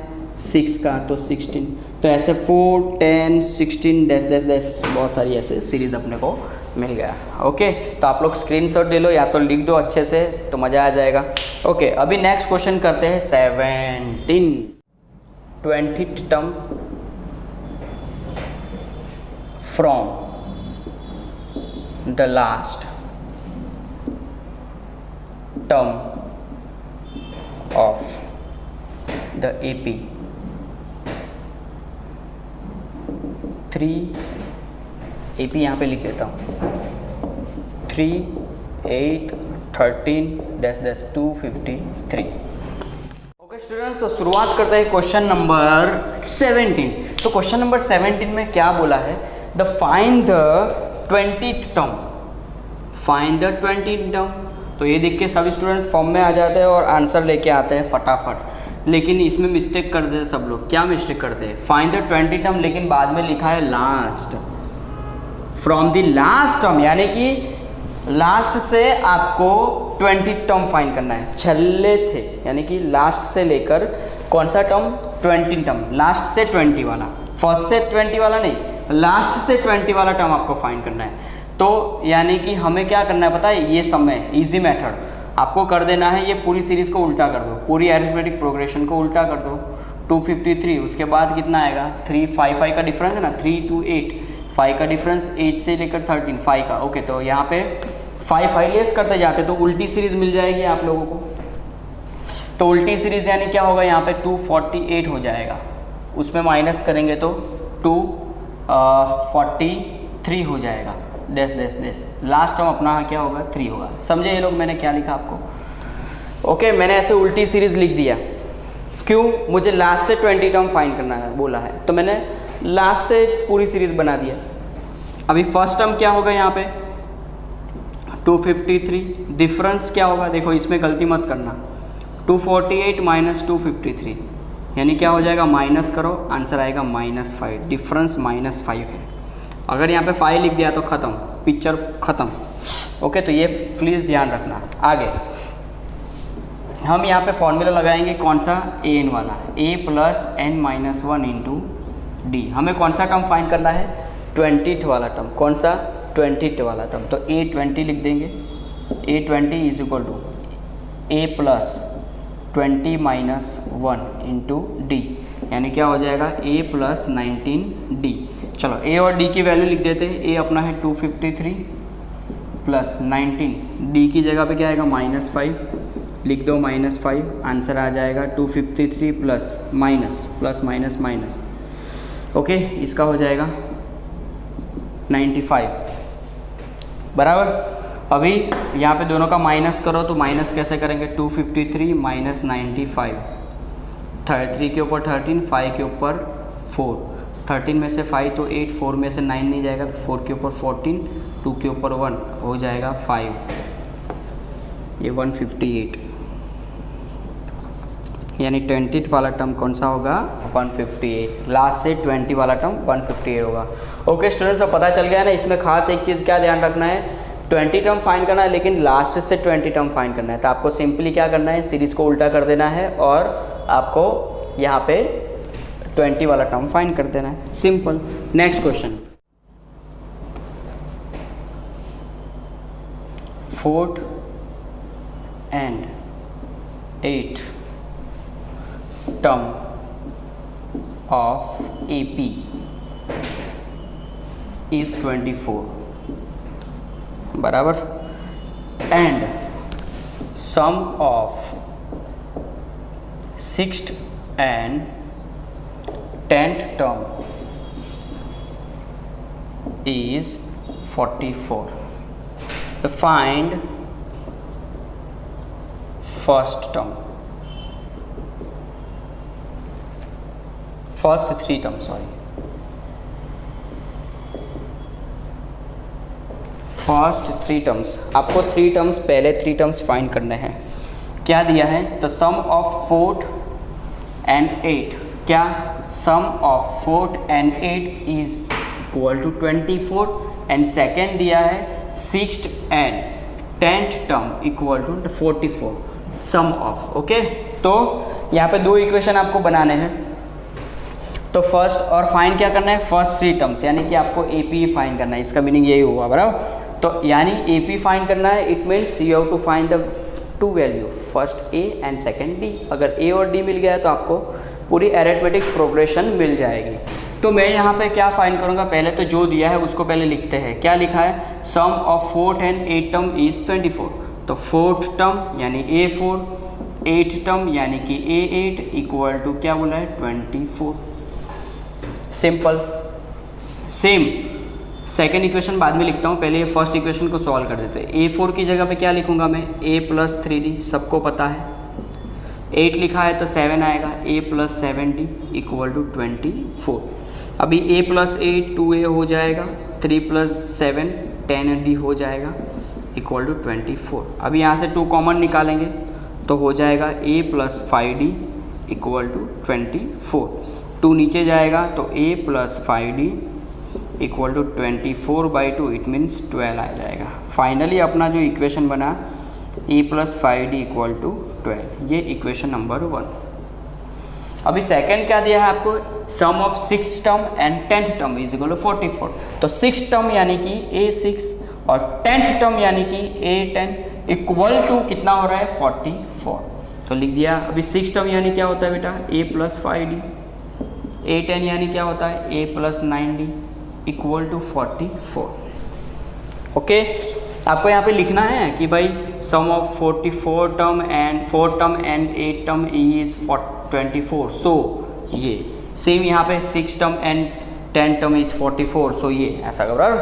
[SPEAKER 1] 6 का, तो 16। तो ऐसे 4 10 16 डैश डैश डैश बहुत सारी ऐसे सीरीज़ अपने को मिल गया। ओके, तो आप लोग स्क्रीनशॉट ले लो या तो लिख दो अच्छे से तो मज़ा आ जाएगा। ओके, अभी नेक्स्ट क्वेश्चन करते हैं 17। 20th term from the last term of the AP 3 AP यहाँ पे लिख देता हूँ 3 8 13 डैश डैश 253। ओके स्टूडेंट्स, तो शुरुआत करते हैं क्वेश्चन नंबर 17। तो क्वेश्चन नंबर 17 में क्या बोला है, the find the 20th term, find the 20th term. तो ये देख के सभी स्टूडेंट्स फॉर्म में आ जाते हैं और आंसर लेके आते हैं फटाफट, लेकिन इसमें मिस्टेक करते हैं सब लोग। क्या मिस्टेक करते हैं, फाइंड द 20th टर्म लेकिन बाद में लिखा है last, from the last term, यानी कि लास्ट से आपको 20th टर्म फाइंड करना है। छल्ले थे यानी कि लास्ट से लेकर कौन सा टर्म, 20th टर्म, लास्ट से 20 वाला, फर्स्ट से 20 वाला नहीं, लास्ट से 20 वाला टर्म आपको फाइंड करना है। तो यानी कि हमें क्या करना है पता है, ये समय इजी मेथड आपको कर देना है, ये पूरी सीरीज़ को उल्टा कर दो, पूरी अरिथमेटिक प्रोग्रेशन को उल्टा कर दो। 253 उसके बाद कितना आएगा 3 5 5 का डिफरेंस है ना, 3 2 8 5 का डिफरेंस 8 से लेकर 13 5 का। ओके, तो यहाँ पे 5 5 लेस करते जाते तो उल्टी सीरीज़ मिल जाएगी आप लोगों को। तो उल्टी सीरीज़ यानी क्या होगा, यहाँ पे 248 हो जाएगा, उसमें माइनस करेंगे तो 243 हो जाएगा, dash dash dash, last term अपना क्या होगा 3 होगा। समझे ये लोग मैंने क्या लिखा आपको। ओके, मैंने ऐसे उल्टी सीरीज़ लिख दिया, क्यों, मुझे लास्ट से 20 टर्म फाइंड करना है बोला है, तो मैंने लास्ट से पूरी सीरीज़ बना दिया। अभी फर्स्ट टर्म क्या होगा यहाँ पे 253, डिफरेंस क्या होगा, देखो इसमें गलती मत करना, 248 माइनस 253 यानी क्या हो जाएगा, माइनस करो, आंसर आएगा -5, डिफरेंस -5 है। अगर यहाँ पे 5 लिख दिया तो ख़त्म, पिक्चर ख़त्म। ओके, तो ये प्लीज़ ध्यान रखना। आगे हम यहाँ पे फॉर्मूला लगाएंगे कौन सा, an वाला, a plus n minus 1 into D. हमें कौन सा टर्म फाइंड करना है, 20th वाला टर्म। कौन सा, 20th वाला टर्म। तो a20 लिख देंगे, a20 is equal to a plus 20 minus 1 into D, यानी क्या हो जाएगा a प्लस 19d। चलो a और d की वैल्यू लिख देते हैं। a अपना है 253 प्लस 19, d की जगह पे क्या आएगा -5, लिख दो -5, आंसर आ जाएगा 253 plus minus plus minus minus. Okay, इसका हो जाएगा 95 बराबर। अभी यहाँ पे दोनों का माइनस करो तो माइनस कैसे करेंगे, 253 माइनस 95, 3 के ऊपर 13, 5 के ऊपर 4, 13 में से 5 तो 8, 4 में से 9 नहीं जाएगा, 4 के ऊपर 14, 2 के ऊपर 1 हो जाएगा 5, ये 158, यानी 20th वाला टर्म कौन सा होगा, 158। लास्ट से 20 वाला टर्म 158 होगा। ओके स्टूडेंट्स, अब पता चल गया ना। इसमें खास एक चीज़ क्या ध्यान रखना है, 20 टर्म फाइंड करना है लेकिन लास्ट से 20 टर्म फाइंड करना है। तो आपको सिंपली क्या करना है, सीरीज़ को उल्टा कर देना है और आपको यहाँ पे 20 वाला टर्म फाइंड कर देना है, simple. Next question, 4th and 8th term of AP is 24 बराबर, and sum of 6th and 10th term is 44. The find first term, first 3 term, sorry, first 3 terms. आपको 3 टर्म्स, पहले 3 टर्म्स फाइंड करने हैं। क्या दिया है, the some of 4th and 8th, क्या sum of 4th and 8th is equal to 24, and second दिया है 6th and 10th term equal to 44, sum of. Okay, तो यहाँ पे 2 इक्वेशन आपको बनाने हैं। तो फर्स्ट और फाइंड क्या करना है, फर्स्ट 3 टर्म्स, यानी कि आपको AP फाइंड करना है। इसका मीनिंग यही हुआ बराबर। तो यानी AP फाइंड करना है, it means you have to find the 2 value, first A and second D। अगर A और D मिल गया तो आपको पूरी अरिथमेटिक प्रोग्रेशन मिल जाएगी। तो मैं यहाँ पे क्या फाइंड करूँगा, पहले तो जो दिया है उसको पहले लिखते हैं। क्या लिखा है, sum of 4th and 8th term is 24। तो 4th टर्म यानी A4, 8th टर्म यानी कि A8 इक्वल टू क्या बोला है, 24। सिंपल। सेम सेकेंड इक्वेशन बाद में लिखता हूँ, पहले ये फर्स्ट इक्वेशन को सॉल्व कर देते हैं। A4 की जगह पे क्या लिखूंगा मैं, A प्लस 3D, सबको पता है। 8 लिखा है तो 7 आएगा, A plus 7D equal to 24। अभी A प्लस 8 2A हो जाएगा, 3 प्लस 7 10D हो जाएगा इक्वल टू 24। अभी यहाँ से 2 कॉमन निकालेंगे तो हो जाएगा A plus 5D equal to 24। 2 नीचे जाएगा तो A plus 5D equal to 24/2, it means 12 आ जाएगा। फाइनली अपना जो इक्वेशन बना A plus 5D equal to 12, ये इक्वेशन नंबर 1। अभी सेकेंड क्या दिया है आपको, sum of 6th term and 10th term is equal to 44। तो 6th टर्म यानी कि A6 और 10th टर्म यानी कि A10 इक्वल टू कितना हो रहा है, 44। तो लिख दिया। अभी 6th टर्म यानी क्या होता है बेटा, A प्लस 5D, A10 यानी क्या होता है, A plus 9D equal to 44। Okay, आपको यहाँ पे लिखना है कि भाई sum of 44 term and 4th term and 8th term is 24। So ये सेम यहाँ पे 6th term and 10th term is 44। So ये ऐसा बराबर।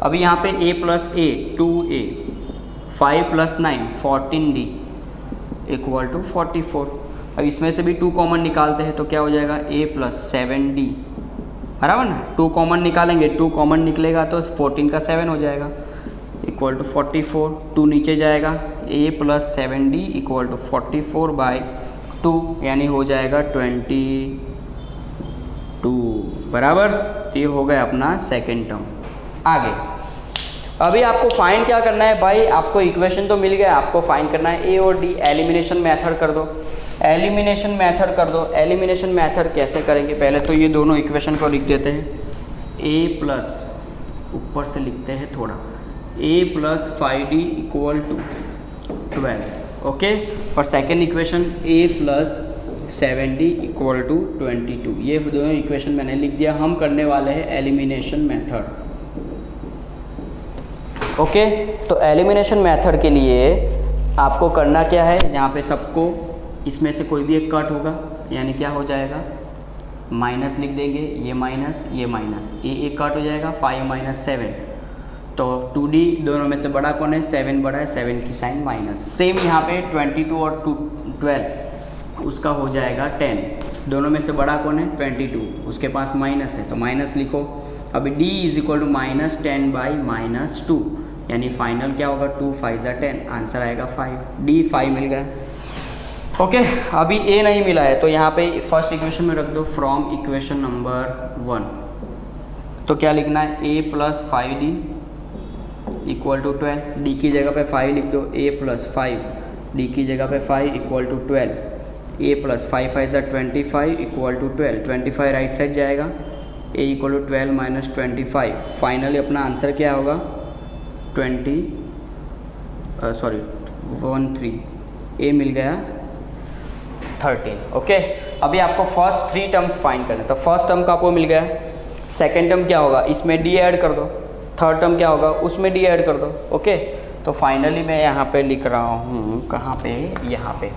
[SPEAKER 1] अभी यहाँ पे A plus A 2A, 5 plus 9 14D equal to 44। अब इसमें से भी 2 कॉमन निकालते हैं तो क्या हो जाएगा, A प्लस 7D बराबर ना। 2 कॉमन निकालेंगे, 2 कॉमन निकलेगा तो 14 का 7 हो जाएगा इक्वल टू 44। 2 नीचे जाएगा, A plus 7D equal to 44/2 यानी हो जाएगा 22 बराबर। तो ये हो गया अपना सेकेंड टर्म। आगे अभी आपको फाइंड क्या करना है भाई, आपको इक्वेशन तो मिल गया, आपको फाइंड करना है ए और डी। एलिमिनेशन मेथड कर दो, एलिमिनेशन मेथड कर दो। एलिमिनेशन मेथड कैसे करेंगे, पहले तो ये दोनों इक्वेशन को लिख देते हैं। ए प्लस ऊपर से लिखते हैं थोड़ा, A plus 5d equal to 12, okay. और second equation A plus 7d equal to 22। ये दोनों इक्वेशन मैंने लिख दिया। हम करने वाले हैं एलिमिनेशन मेथड, ओके। तो एलिमिनेशन मेथड के लिए आपको करना क्या है, यहाँ पे सबको इसमें से कोई भी एक कट होगा, यानी क्या हो जाएगा, माइनस लिख देंगे, ये माइनस ये माइनस, ये एक कट हो जाएगा, 5 माइनस 7। तो 2d दोनों में से बड़ा कौन है, 7 बड़ा है, 7 की साइन माइनस। सेम यहाँ पे 22 और 12 उसका हो जाएगा 10, दोनों में से बड़ा कौन है 22, उसके पास माइनस है तो माइनस लिखो। अभी d is equal to minus 10 by minus 2, यानी फाइनल क्या होगा, 2 5 10, आंसर आएगा 5। d 5 मिल गया, ओके। अभी a नहीं मिला है तो यहाँ पे फर्स्ट इक्वेशन में रख दो फ्रॉम इक्वेशन नंबर 1। तो क्या लिखना है, a plus 5d equal to 12, d की जगह पे 5 लिख दो, a प्लस 5, d की जगह पे 5 इक्वल टू 12, a प्लस 5 5 से 25 इक्वल टू 12, 25 राइट साइड जाएगा, a equal to 12 minus 25। Finally अपना आंसर क्या होगा, 13, a मिल गया 13, ओके। अभी आपको फर्स्ट 3 टर्म्स फाइंड करना है। तो फर्स्ट टर्म का आपको मिल गया, सेकेंड टर्म क्या होगा, इसमें d ऐड कर दो, थर्ड टर्म क्या होगा, उसमें d ऐड कर दो, ओके। तो फाइनली मैं यहाँ पे लिख रहा हूँ, कहाँ पे, यहाँ पे,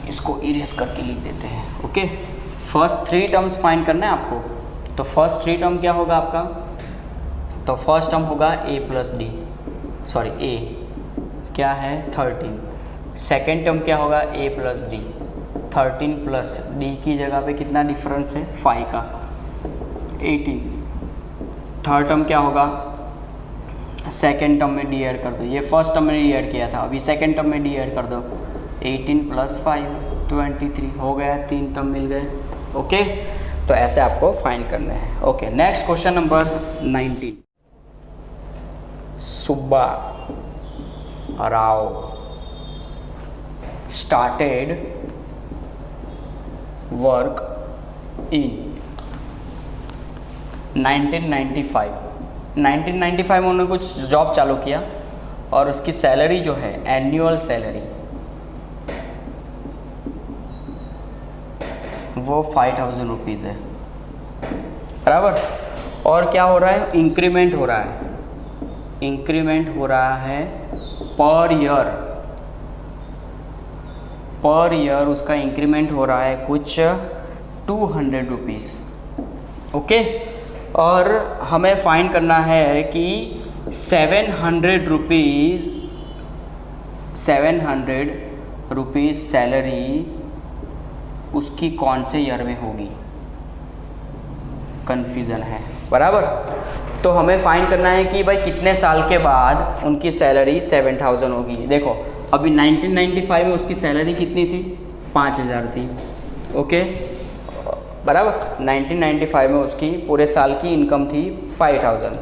[SPEAKER 1] इसको इरेज करके लिख देते हैं, ओके। फर्स्ट 3 टर्म्स फाइंड करना है आपको। तो फर्स्ट 3 टर्म क्या होगा आपका, तो फर्स्ट टर्म होगा a plus D, sorry a क्या है 13, सेकेंड टर्म क्या होगा a plus D, 13 plus d की जगह पे कितना डिफरेंस है 5 का, 18। थर्ड टर्म क्या होगा, सेकेंड टर्म में d ऐड कर दो, ये फर्स्ट टर्म में d ऐड किया था, अभी सेकेंड टर्म में d ऐड कर दो, 18 प्लस 5 23 हो गया, 3 टर्म मिल गए, ओके। तो ऐसे आपको फाइंड करने हैं, okay. Next question number 19। Subba Rao started work in 1995। 1995 में उन्होंने कुछ जॉब चालू किया और उसकी सैलरी जो है, एनुअल सैलरी वो 5000 रुपीज़ है, बराबर। और क्या हो रहा है, इंक्रीमेंट हो रहा है, इंक्रीमेंट हो रहा है पर ईयर उसका इंक्रीमेंट हो रहा है कुछ 200 रुपीज़, ओके। और हमें फाइंड करना है कि 700 रुपीज़ सैलरी उसकी कौन से ईयर में होगी, कन्फ्यूज़न है, बराबर। तो हमें फाइंड करना है कि भाई कितने साल के बाद उनकी सैलरी 7000 होगी। देखो अभी 1995 में उसकी सैलरी कितनी थी, 5000 थी, ओके, बराबर। 1995 में उसकी पूरे साल की इनकम थी 5000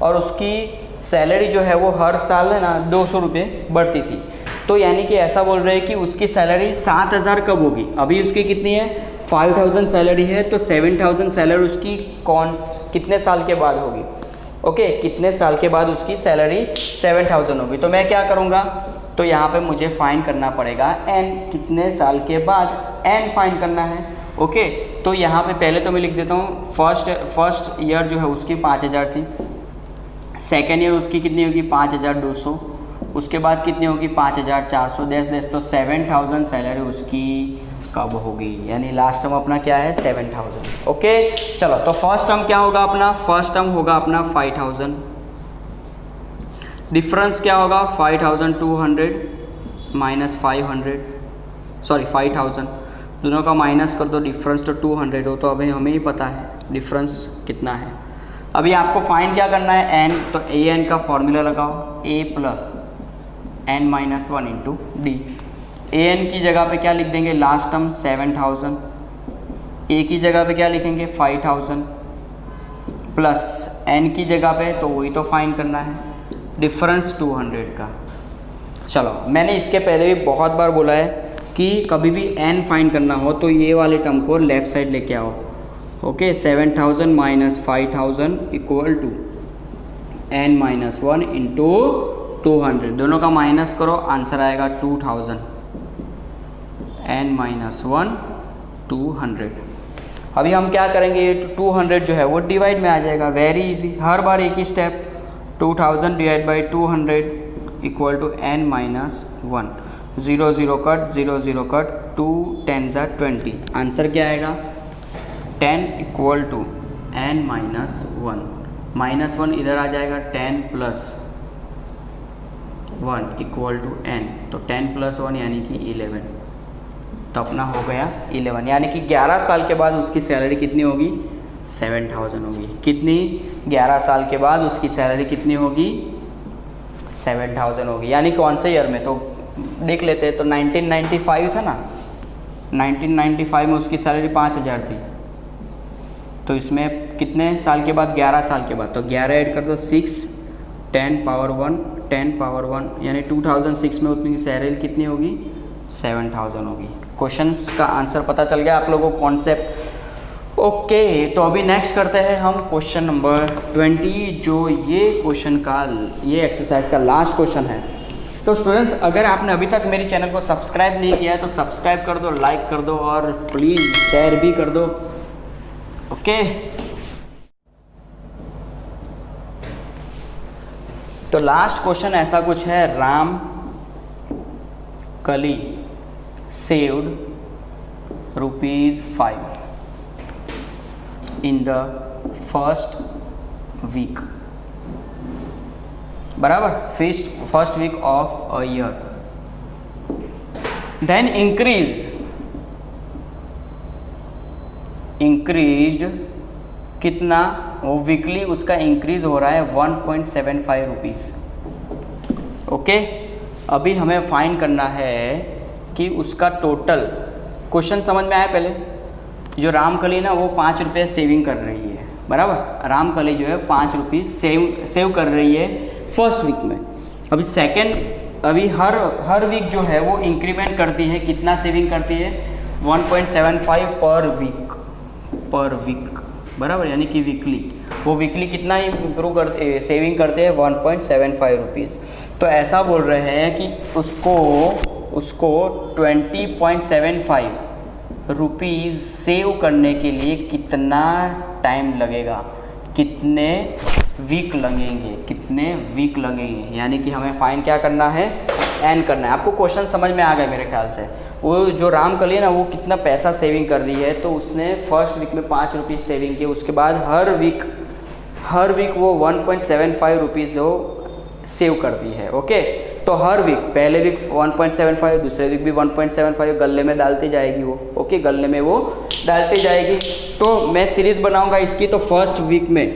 [SPEAKER 1] और उसकी सैलरी जो है वो हर साल है ना 200 रुपये बढ़ती थी। तो यानी कि ऐसा बोल रहे हैं कि उसकी सैलरी 7000 कब होगी, अभी उसकी कितनी है 5000 सैलरी है, तो 7000 सैलरी उसकी कितने साल के बाद होगी, ओके। कितने साल के बाद उसकी सैलरी 7000 होगी। तो मैं क्या करूँगा, तो यहाँ पे मुझे फाइंड करना पड़ेगा n, कितने साल के बाद n फाइंड करना है, ओके। तो यहाँ पे पहले तो मैं लिख देता हूँ फर्स्ट ईयर जो है उसकी 5000 थी, सेकेंड ईयर उसकी कितनी होगी 5200, उसके बाद कितनी होगी 5400, देश तो 7000 सैलरी उसकी कब होगी, यानी लास्ट टर्म अपना क्या है 7000, ओके। चलो तो फर्स्ट टर्म क्या होगा अपना, फर्स्ट टर्म होगा अपना 5000, डिफरेंस क्या होगा 5200 माइनस 5000, दोनों का माइनस कर दो, डिफरेंस तो 200 हो, तो अभी हमें ही पता है डिफरेंस कितना है। अभी आपको फाइंड क्या करना है n, तो ए एन का फॉर्मूला लगाओ, a plus n minus 1 into D. A N की जगह पे क्या लिख देंगे, लास्ट टर्म 7000, ए की जगह पे क्या लिखेंगे 5000, प्लस n की जगह पे, तो वही तो फाइंड करना है, डिफरेंस 200 का। चलो, मैंने इसके पहले भी बहुत बार बोला है कि कभी भी n फाइंड करना हो तो ये वाले टर्म को लेफ़्ट साइड लेके आओ। Okay, 7000 minus 5000 equal to n minus 1 into 200, दोनों का माइनस करो, आंसर आएगा 2000, n माइनस 1 200। अभी हम क्या करेंगे, ये 200 जो है वो डिवाइड में आ जाएगा, वेरी इजी, हर बार एक ही step, 2000 divide by 200 equal to n minus 1, 0 0 cut, 0 0 cut, 2 10 ज़ा 20, आंसर क्या आएगा 10 equal to n minus 1, minus 1 इधर आ जाएगा, 10 प्लस 1 इक्वल टू n, तो 10 प्लस 1 यानी कि 11, तो अपना हो गया 11, यानी कि 11 साल के बाद उसकी सैलरी कितनी होगी, 7000 होगी। कितनी, 11 साल के बाद उसकी सैलरी कितनी होगी, 7000 होगी। यानी कौन से ईयर में, तो देख लेते हैं, तो 1995 था ना, 1995 में उसकी सैलरी 5000 थी, तो इसमें कितने साल के बाद, 11 साल के बाद, तो 11 ऐड कर दो, 6 10 पावर 1 10 पावर 1, यानी 2006 में उतनी सैलरी कितनी होगी, 7000 होगी। क्वेश्चंस का आंसर पता चल गया आप लोगों को, कॉन्सेप्ट। ओके, तो अभी नेक्स्ट करते हैं हम क्वेश्चन नंबर 20, जो ये क्वेश्चन का, ये एक्सरसाइज का लास्ट क्वेश्चन है। तो स्टूडेंट्स, अगर आपने अभी तक मेरे चैनल को सब्सक्राइब नहीं किया है तो सब्सक्राइब कर दो, लाइक कर दो और प्लीज़ शेयर भी कर दो। ओके, तो लास्ट क्वेश्चन ऐसा कुछ है, राम कली saved ₹5 in the first week, बराबर, first week of a year, then increased कितना, वो वीकली उसका इंक्रीज हो रहा है 1.75 रुपीज़। ओके, अभी हमें फाइंड करना है कि उसका टोटल, क्वेश्चन समझ में आया पहले, जो रामकली ना वो 5 रुपये सेविंग कर रही है, बराबर, रामकली जो है 5 रुपीज़ सेव कर रही है फर्स्ट वीक में। अभी सेकेंड, अभी हर वीक जो है वो इंक्रीमेंट करती है, कितना सेविंग करती है, 1.75 पर वीक, बराबर, यानी कि वीकली, वो वीकली कितना इम्प्रूव करते, सेविंग करते हैं 1.75 रुपीज़। तो ऐसा बोल रहे हैं कि उसको 20.75 रुपीज़ सेव करने के लिए कितना टाइम लगेगा, कितने वीक लगेंगे, यानी कि हमें फाइंड क्या करना है, एन करना है। आपको क्वेश्चन समझ में आ गया मेरे ख्याल से। वो जो रामकली है ना, वो कितना पैसा सेविंग कर रही है, तो उसने फर्स्ट वीक में 5 रुपीज़ सेविंग की, उसके बाद हर वीक वो 1.75 रुपीज़ वो सेव करती है। ओके, तो हर वीक, पहले वीक 1.75, दूसरे वीक भी 1.75 गल्ले में डालती जाएगी वो। ओके, गल्ले में वो डालती जाएगी। तो मैं सीरीज़ बनाऊंगा इसकी। तो फर्स्ट वीक में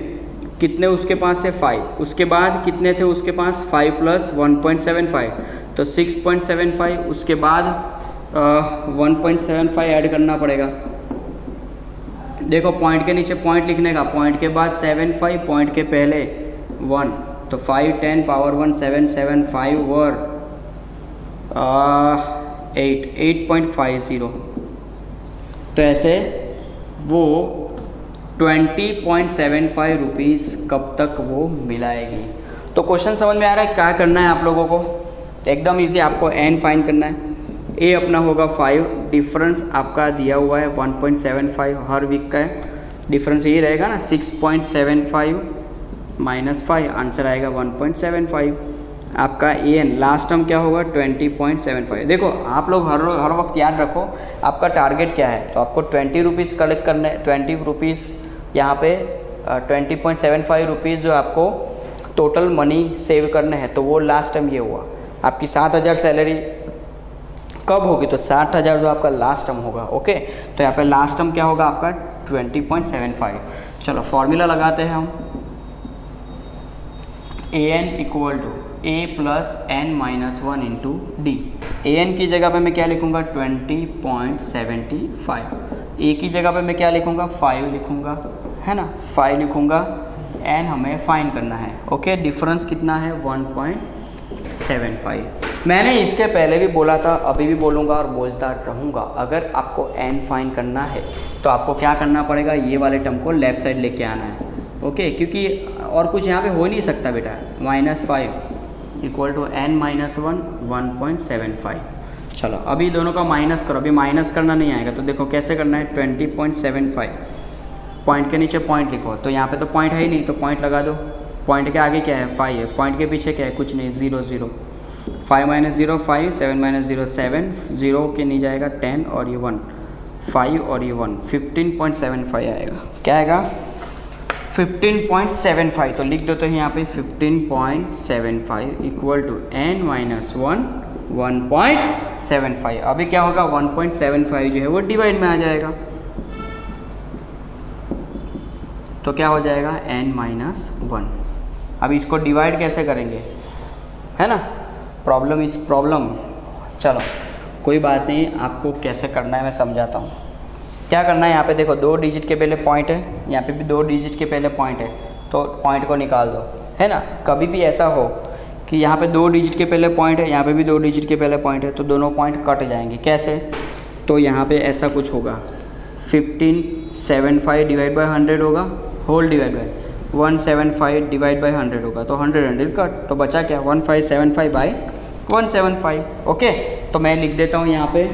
[SPEAKER 1] कितने उसके पास थे, 5, उसके बाद कितने थे उसके पास, 5 प्लस 1.75, तो 6.75, उसके बाद 1.75 ऐड करना पड़ेगा। देखो, पॉइंट के नीचे पॉइंट लिखने का, पॉइंट के बाद 75, पॉइंट के पहले 1, तो 5 10 पावर 1 7 7 5 और 8.50, तो ऐसे वो 20.75 रुपीज़ कब तक वो मिलाएगी। तो क्वेश्चन समझ में आ रहा है, क्या करना है आप लोगों को, एकदम इजी, आपको एन फाइंड करना है। ए अपना होगा 5, डिफरेंस आपका दिया हुआ है 1.75, हर वीक का है, डिफरेंस यही रहेगा ना, 6.75 माइनस 5, आंसर आएगा 1.75। आपका ए एन लास्ट टर्म क्या होगा, 20.75। देखो, आप लोग हर वक्त याद रखो आपका टारगेट क्या है। तो आपको 20 रुपीज़ कलेक्ट करने, 20 रुपीज़ यहाँ पे 20.75 रुपीज़ जो आपको टोटल मनी सेव करने हैं, तो वो लास्ट टर्म ये हुआ। आपकी 7000 सैलरी कब होगी, तो 60,000 जो आपका लास्ट टर्म होगा। ओके, तो यहाँ पे लास्ट टर्म क्या होगा आपका 20.75। चलो फॉर्मूला लगाते हैं हम, A N equal to A plus N minus 1 into D. A N की जगह पे मैं क्या लिखूँगा 20.75, ए की जगह पे मैं क्या लिखूँगा 5 लिखूँगा, है ना, 5 लिखूँगा, n हमें फाइंड करना है। ओके, डिफरेंस कितना है 1.75। मैंने इसके पहले भी बोला था, अभी भी बोलूँगा और बोलता रहूँगा, अगर आपको n फाइंड करना है तो आपको क्या करना पड़ेगा, ये वाले टर्म को लेफ़्ट साइड लेके आना है। ओके, क्योंकि और कुछ यहाँ पे हो ही नहीं सकता बेटा। -5 इक्वल टू n - 1 1.75। चलो अभी दोनों का माइनस करो, अभी माइनस करना नहीं आएगा तो देखो कैसे करना है। 20.75 पॉइंट के नीचे पॉइंट लिखो, तो यहाँ पे तो पॉइंट है ही नहीं तो पॉइंट लगा दो। पॉइंट के आगे क्या है 5 है, पॉइंट के पीछे क्या है कुछ नहीं, 0 0। 5 - 0 5, 7 - 0 7, 0 के नहीं जाएगा 10 और ये 1, 5 और ये 1, 15.75 आएगा। क्या आएगा 15.75। तो लिख दो तो यहाँ पे 15.75 इक्वल टू n - 1 1.75। अभी क्या होगा 1.75 जो है वो डिवाइड में आ जाएगा, तो क्या हो जाएगा n - 1। अब इसको डिवाइड कैसे करेंगे, है ना, प्रॉब्लम इस प्रॉब्लम। चलो कोई बात नहीं, आपको कैसे करना है मैं समझाता हूँ। क्या करना है, यहाँ पे देखो 2 डिजिट के पहले पॉइंट है, यहाँ पे भी 2 डिजिट के पहले पॉइंट है, तो पॉइंट को निकाल दो, है ना। कभी भी ऐसा हो कि यहाँ पे 2 डिजिट के पहले पॉइंट है, यहाँ पे भी 2 डिजिट के पहले पॉइंट है, तो दोनों पॉइंट कट जाएंगे। कैसे, तो यहाँ पे ऐसा कुछ होगा, 1575 डिवाइड बाय 100 होगा, whole divide by 175 divide by 100 होगा, तो 100 कट, तो बचा क्या 1575 बाय 175। ओके, तो मैं लिख देता हूँ यहाँ पे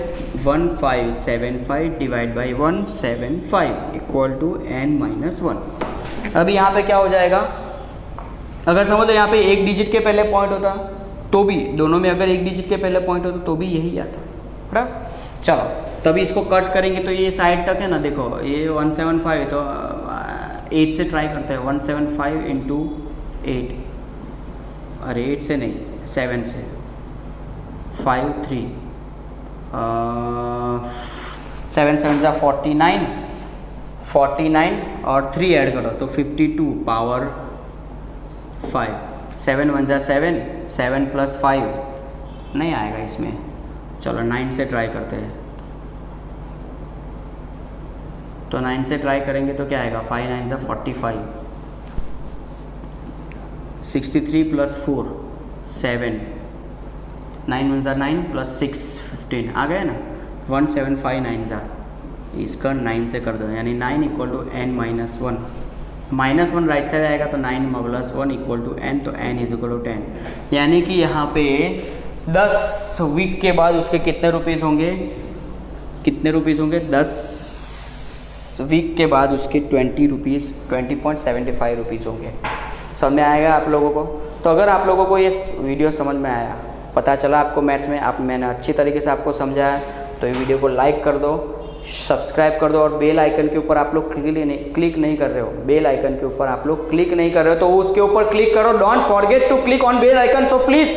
[SPEAKER 1] 1575 divide by 175 equal to n - 1। अभी यहाँ पे क्या हो जाएगा, अगर समझ लो यहाँ पे 1 डिजिट के पहले पॉइंट होता तो भी, दोनों में अगर 1 डिजिट के पहले पॉइंट होता तो भी यही आता, बराबर। चलो तभी इसको कट करेंगे तो ये साइड तक है ना, देखो ये 175 तो 8 से ट्राई करते हैं। 175 इंटू 8, अरे 8 से नहीं 7 से, 5 3 7 7 जा 49, 49 और 3 ऐड करो तो 52 पावर 5, 7 1 जा 7, 7 + 5 नहीं आएगा इसमें। चलो 9 से ट्राई करते हैं, तो 9 से ट्राई करेंगे तो क्या आएगा, 5 9 जा 45, 63 + 4 7, 9 1 जा 9 + 6 15 आ गया ना, 1759 जा, इसका 9 से कर दो, यानी 9 equal to n - 1। -1 right side आएगा तो 9 + 1 इक्वल टू n, तो n = 10। यानी कि यहाँ पे 10 वीक के बाद उसके कितने रुपीज़ होंगे, कितने रुपीज़ होंगे, 10 वीक के बाद उसके 20 रुपीज़ 20.75 रुपीज़ होंगे। समझ में आएगा आप लोगों को। तो अगर आप लोगों को ये वीडियो समझ में आया, पता चला आपको मैथ्स में मैंने अच्छी तरीके से आपको समझाया, तो ये वीडियो को लाइक कर दो, सब्सक्राइब कर दो, और बेल आइकन के ऊपर आप लोग क्लिक नहीं कर रहे हो, बेल आइकन के ऊपर आप लोग क्लिक नहीं कर रहे हो तो उसके ऊपर क्लिक करो। Don't forget to click on bell icon. So please,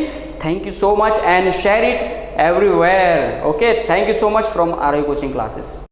[SPEAKER 1] thank you so much and share it everywhere. Okay, thank you so much from Arohi Coaching Classes.